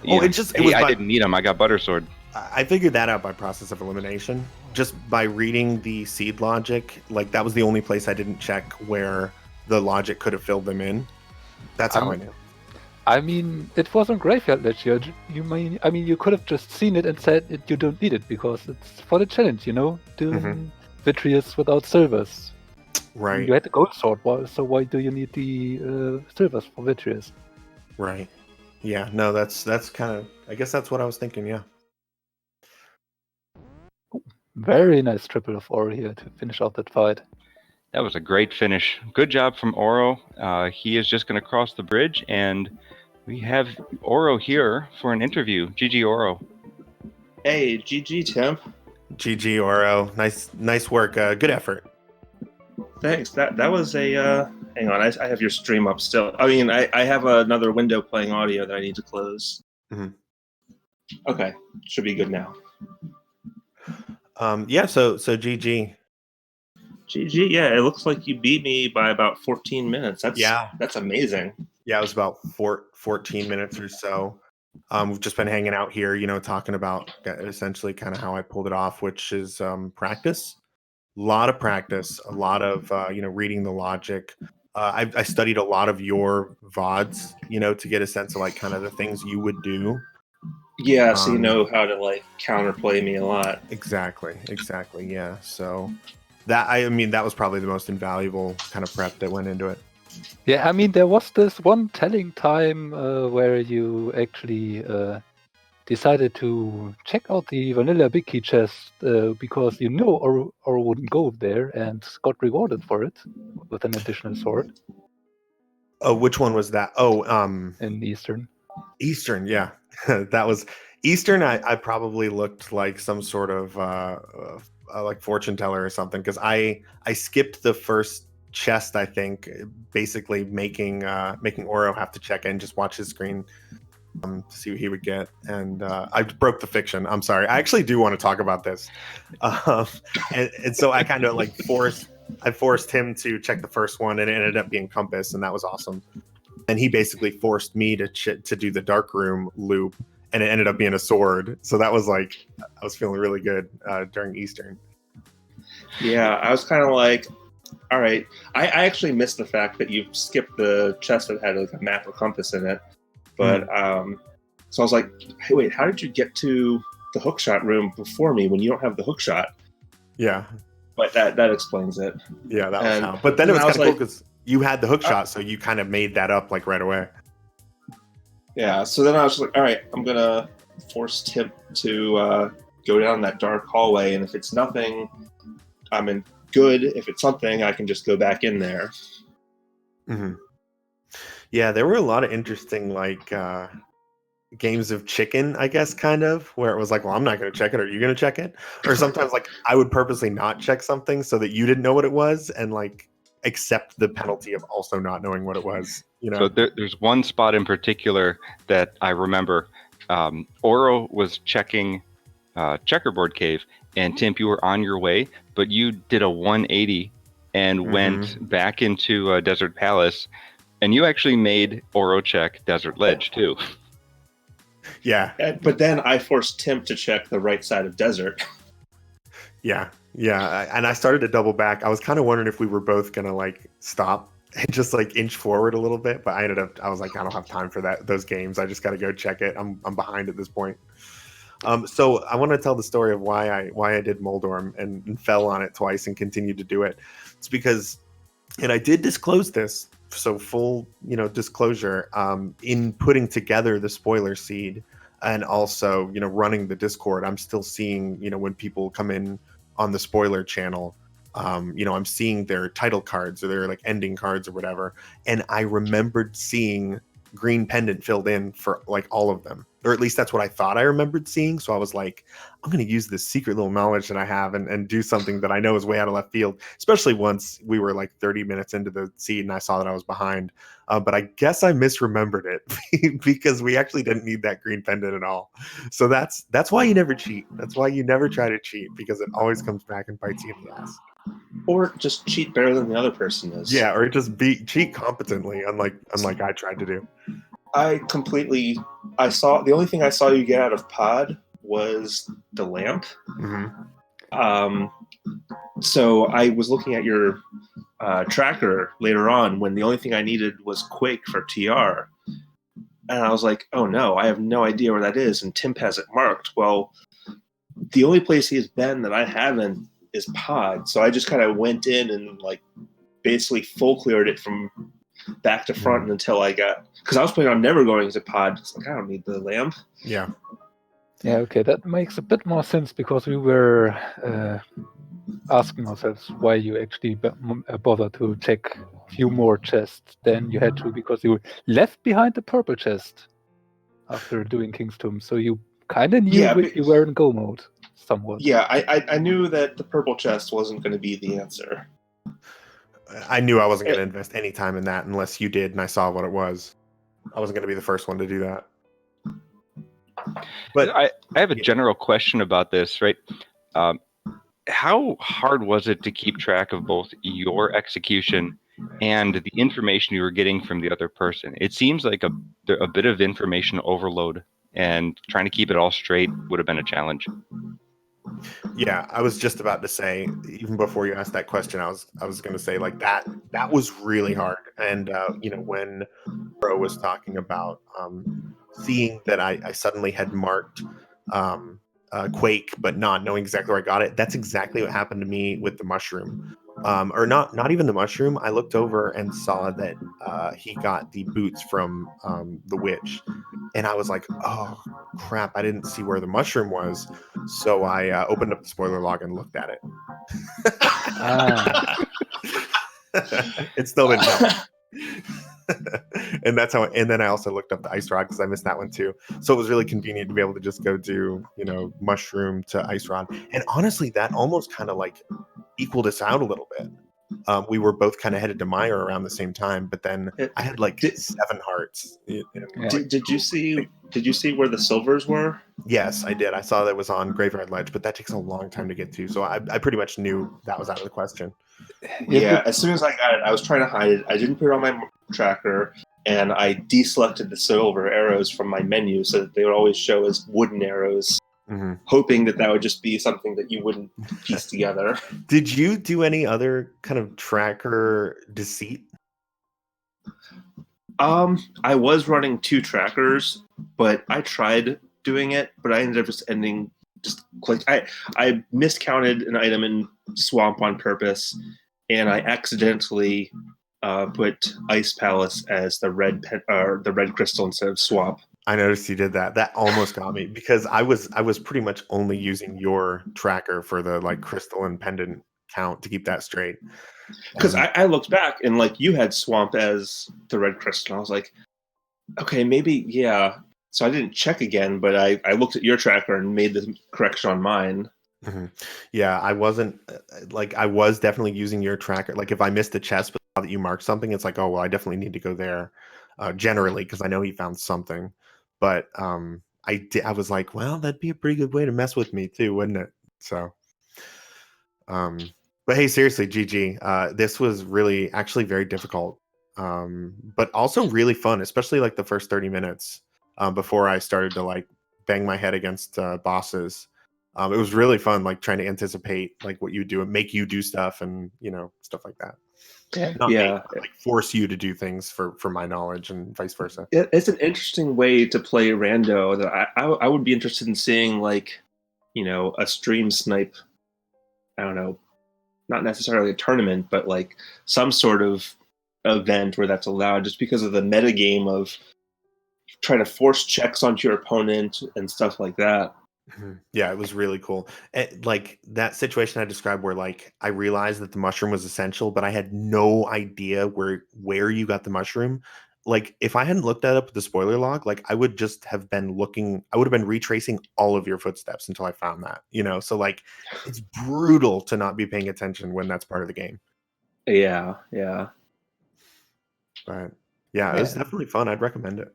I didn't need them. I got butter sword. I figured that out by process of elimination, just by reading the seed logic. Like, that was the only place I didn't check where the logic could have filled them in. That's how I knew. I mean, it was on Graveyard Ledge. You could have just seen it and said you don't need it because it's for the challenge, doing Vitreous without silvers. Right. You had the gold sword, so why do you need the silvers for Vitreous? Right. Yeah. No, that's kind of. I guess that's what I was thinking. Yeah. Very nice triple of Oro here to finish out that fight. That was a great finish. Good job from Oro. He is just going to cross the bridge, and we have Oro here for an interview. GG Oro. Hey, GG Timp. GG Oro. Nice work. Good effort. Thanks. That was a. Hang on, I have your stream up still. I mean, I have another window playing audio that I need to close. Okay, should be good now. Yeah. So GG. GG. Yeah, it looks like you beat me by about 14 minutes. That's amazing. Yeah, it was about 14 minutes or so. We've just been hanging out here, talking about essentially kind of how I pulled it off, which is practice. A lot of practice, a lot of reading the logic. I studied a lot of your VODs, to get a sense of like kind of the things you would do. Yeah, so you know how to like counterplay me a lot. Exactly. Yeah. So that that was probably the most invaluable kind of prep that went into it. Yeah, I mean, there was this one telling time where you actually decided to check out the vanilla big key chest because or wouldn't go there and got rewarded for it with an additional sword. Oh, which one was that? Oh, in Eastern. Eastern, yeah. That was Eastern. I probably looked like some sort of like fortune teller or something because I skipped the first chest, I think, basically making Oro have to check in, just watch his screen to see what he would get, and I broke the fiction. I'm sorry. I actually do want to talk about this, and so I kind of like forced him to check the first one, and it ended up being Compass, and that was awesome. And he basically forced me to do the dark room loop, and it ended up being a sword. So that was like I was feeling really good during Eastern. Yeah, I was kind of like, all right. I actually missed the fact that you skipped the chest that had like a map or compass in it. But so I was like, hey, wait, how did you get to the hookshot room before me when you don't have the hookshot? Yeah. But that explains it. Yeah, that was how. But then it was kind of cool because you had the hookshot, so you kind of made that up like right away. Yeah, so then I was like, all right, I'm going to force Timp to go down that dark hallway, and if it's nothing, I'm in good. If it's something, I can just go back in there. Mm-hmm. Yeah, there were a lot of interesting like games of chicken, I guess, kind of, where it was like, well, I'm not going to check it. Are you going to check it? Or sometimes like I would purposely not check something so that you didn't know what it was and like accept the penalty of also not knowing what it was. So there's one spot in particular that I remember. Oro was checking Checkerboard Cave, and Timp, you were on your way, but you did a 180 and went back into Desert Palace, and you actually made Oro check Desert Ledge too. Yeah. But then I forced Timp to check the right side of Desert. Yeah. And I started to double back. I was kind of wondering if we were both going to like stop and just like inch forward a little bit, but I was like, I don't have time for those games. I just got to go check it. I'm behind at this point. So I want to tell the story of why I did Moldorm and fell on it twice and continued to do it. It's because, and I did disclose this, so full, disclosure, in putting together the spoiler seed and also, running the Discord, I'm still seeing, when people come in on the spoiler channel, I'm seeing their title cards or their like ending cards or whatever. And I remembered seeing green pendant filled in for like all of them, or at least that's what I thought I remembered seeing. So I was like, I'm going to use this secret little knowledge that I have and do something that I know is way out of left field, especially once we were like 30 minutes into the seed and I saw that I was behind. But I guess I misremembered it because we actually didn't need that green pendant at all. So that's why you never cheat. That's why you never try to cheat, because it always comes back and bites you in the ass. Or just cheat better than the other person is. Yeah, or just cheat competently, unlike I tried to do. I saw the only thing I saw you get out of pod was the lamp. So I was looking at your tracker later on when the only thing I needed was Quake for TR. And I was like, oh no, I have no idea where that is, and Timp has it marked. Well, the only place he's been that I haven't is pod. So I just kind of went in and like basically full cleared it from back to front until I got, because I was planning on never going to pod. It's like, I don't need the lamp. Yeah. Yeah, okay, that makes a bit more sense because we were asking ourselves why you actually bothered to check a few more chests than you had to, because you left behind the purple chest after doing King's Tomb, so you kind of knew you were in go mode somewhat. Yeah, I knew that the purple chest wasn't going to be the answer. I knew I wasn't going to invest any time in that unless you did and I saw what it was. I wasn't going to be the first one to do that. But I have a general question about this, right? How hard was it to keep track of both your execution and the information you were getting from the other person? It seems like a bit of information overload, and trying to keep it all straight would have been a challenge. Yeah, I was just about to say, even before you asked that question, I was going to say like that was really hard. And when Bro was talking about seeing that I suddenly had marked Quake, but not knowing exactly where I got it, that's exactly what happened to me with the mushroom. Or not even the mushroom. I looked over and saw that he got the boots from the witch, and I was like, "Oh crap! I didn't see where the mushroom was." So I opened up the spoiler log and looked at it. It's still been tough. And that's how. And then I also looked up the ice rod because I missed that one too. So it was really convenient to be able to just go do mushroom to ice rod. And honestly, that almost kind of like equaled us out a little bit. We were both kind of headed to Meyer around the same time, but then I had like 7 hearts. Did you see where the silvers were? Yes, I did. I saw that was on Graveyard Ledge, but that takes a long time to get to. So I pretty much knew that was out of the question. Yeah, as soon as I got it, I was trying to hide it. I didn't put it on my tracker, and I deselected the silver arrows from my menu so that they would always show as wooden arrows, hoping that would just be something that you wouldn't piece together. Did you do any other kind of tracker deceit? I was running 2 trackers, but I tried doing it, but I ended up just ending I miscounted an item in Swamp on purpose, and I accidentally put Ice Palace as the red crystal instead of Swamp. I noticed you did that. That almost got me because I was pretty much only using your tracker for the like crystal and pendant count to keep that straight. Because I looked back and like you had Swamp as the red crystal. I was like, okay, maybe yeah. So I didn't check again, but I looked at your tracker and made the correction on mine. Mm-hmm. Yeah, I wasn't I was definitely using your tracker. Like if I missed a chest, but now that you marked something, it's like, oh well, I definitely need to go there. Generally, because I know he found something. But I was like, well, that'd be a pretty good way to mess with me too, wouldn't it? So, but hey, seriously, GG. This was really actually very difficult, but also really fun, especially like the first 30 minutes before I started to like bang my head against bosses. It was really fun, like trying to anticipate like what you do and make you do stuff and stuff like that. Like force you to do things for my knowledge and vice versa. It's an interesting way to play rando that I would be interested in seeing, like, a stream snipe. I don't know, not necessarily a tournament, but like some sort of event where that's allowed, just because of the metagame of trying to force checks onto your opponent and stuff like that. Yeah, it was really cool. Like that situation I described where like I realized that the mushroom was essential, but I had no idea where you got the mushroom. Like if I hadn't looked that up with the spoiler log, like I would just have been I would have been retracing all of your footsteps until I found that, So like it's brutal to not be paying attention when that's part of the game. Yeah. But yeah, it was definitely fun. I'd recommend it.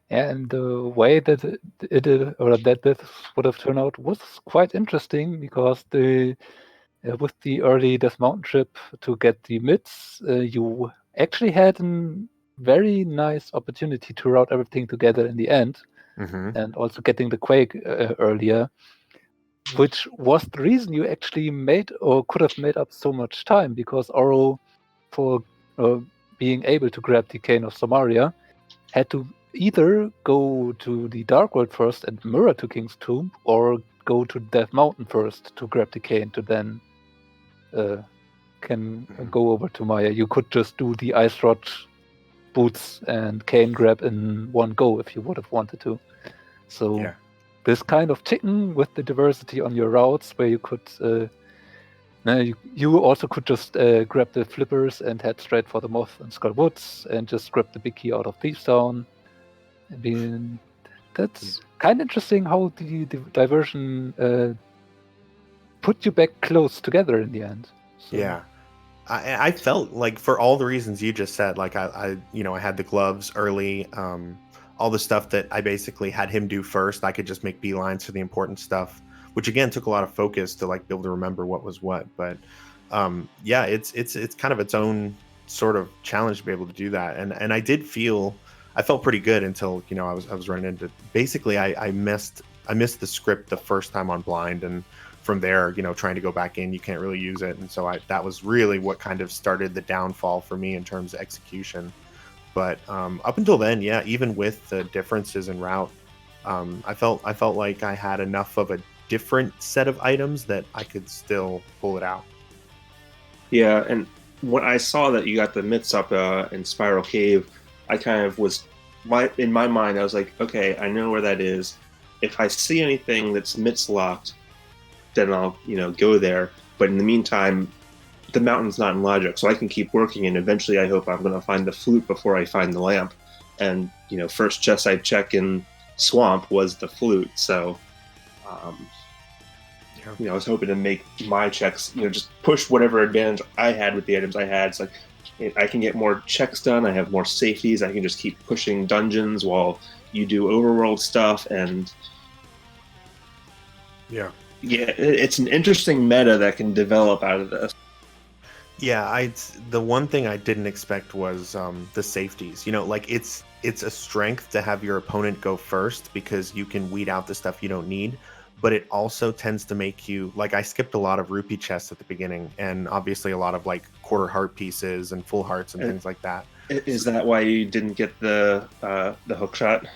Yeah, and the way that this would have turned out was quite interesting because with the early Death Mountain trip to get the mids, you actually had a very nice opportunity to route everything together in the end, and also getting the Quake earlier, which was the reason you actually made or could have made up so much time, because Oro, for being able to grab the Cane of Samaria, had to either go to the Dark World first and mirror to King's Tomb, or go to Death Mountain first to grab the cane to then can go over to Maya. You could just do the Ice Rod boots and cane grab in one go if you would have wanted to. So this kind of chicken with the diversity on your routes, where you could you also could just grab the flippers and head straight for the Moth and Skull Woods and just grab the big key out of Thief's Town. I mean, that's kind of interesting how the diversion put you back close together in the end. So. Yeah. I felt like, for all the reasons you just said, like I had the gloves early, all the stuff that I basically had him do first, I could just make beelines for the important stuff, which again took a lot of focus to like be able to remember what was what. But it's kind of its own sort of challenge to be able to do that. And I felt pretty good until I was running into, basically I missed the script the first time on blind, and from there, trying to go back in, you can't really use it. And so that was really what kind of started the downfall for me in terms of execution. But up until then, even with the differences in route, I felt like I had enough of a different set of items that I could still pull it out. Yeah, and when I saw that you got the myths up in Spiral Cave, I kind of was, in my mind, I was like, okay, I know where that is. If I see anything that's myths locked, then I'll go there. But in the meantime, the mountain's not in logic, so I can keep working, and eventually I hope I'm going to find the flute before I find the lamp. And first chest I check in Swamp was the flute, so I was hoping to make my checks, just push whatever advantage I had with the items I had. It's like I can get more checks done, I have more safeties, I can just keep pushing dungeons while you do overworld stuff. And yeah, it's an interesting meta that can develop out of this. Yeah, the one thing I didn't expect was the safeties. It's a strength to have your opponent go first, because you can weed out the stuff you don't need. But it also tends to make you, like, I skipped a lot of rupee chests at the beginning, and obviously a lot of like quarter heart pieces and full hearts and things like that. Is that why you didn't get the hook shot?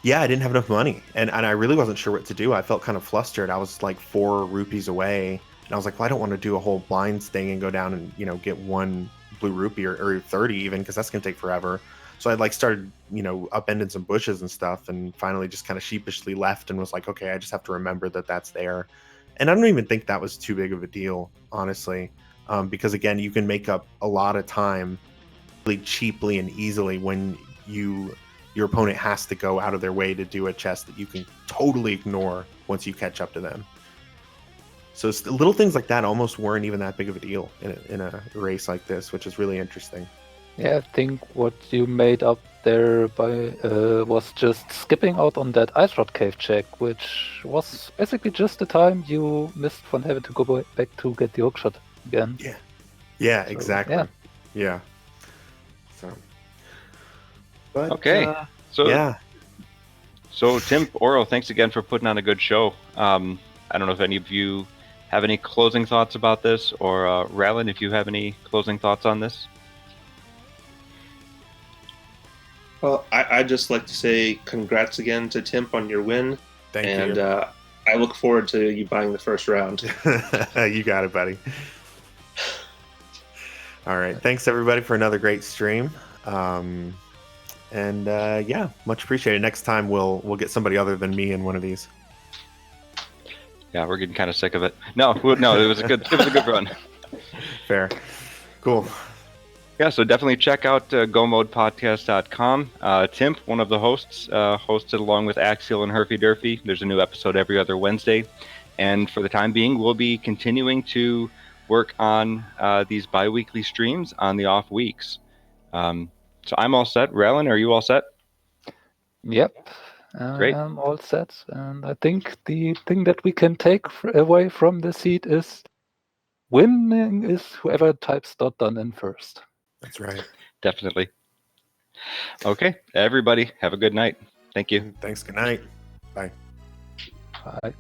Yeah, I didn't have enough money, and I really wasn't sure what to do. I felt kind of flustered. I was like 4 rupees away, and I was like, well, I don't want to do a whole blinds thing and go down and get 1 blue rupee or 30 even, because that's gonna take forever. So I started upending some bushes and stuff, and finally just kind of sheepishly left and was like, okay, I just have to remember that that's there. And I don't even think that was too big of a deal, honestly, because again, you can make up a lot of time really cheaply and easily when your opponent has to go out of their way to do a chest that you can totally ignore once you catch up to them. So little things like that almost weren't even that big of a deal in a race like this, which is really interesting. Yeah, I think what you made up there was just skipping out on that Ice Rod Cave check, which was basically just the time you missed from having to go back to get the hookshot again. Yeah, exactly. Yeah. So. But, okay. So Tim, Oro, thanks again for putting on a good show. I don't know if any of you have any closing thoughts about this, or Ralen, if you have any closing thoughts on this. Well, I'd just like to say congrats again to Timp on your win. Thank you. And I look forward to you buying the first round. You got it, buddy. All right. Thanks, everybody, for another great stream. And much appreciated. Next time we'll get somebody other than me in one of these. Yeah, we're getting kind of sick of it. No, it was a good run. Fair. Cool. Yeah, so definitely check out GoModePodcast.com. Timp, one of the hosts, hosted along with Axial and Herfy Durfy. There's a new episode every other Wednesday. And for the time being, we'll be continuing to work on these bi-weekly streams on the off weeks. So I'm all set. Ralen, are you all set? Yep. Great. I am all set. And I think the thing that we can take away from the seed is winning is whoever types .done in first. That's right. Definitely. Okay, everybody, have a good night. Thank you. Thanks. Good night. Bye. Bye.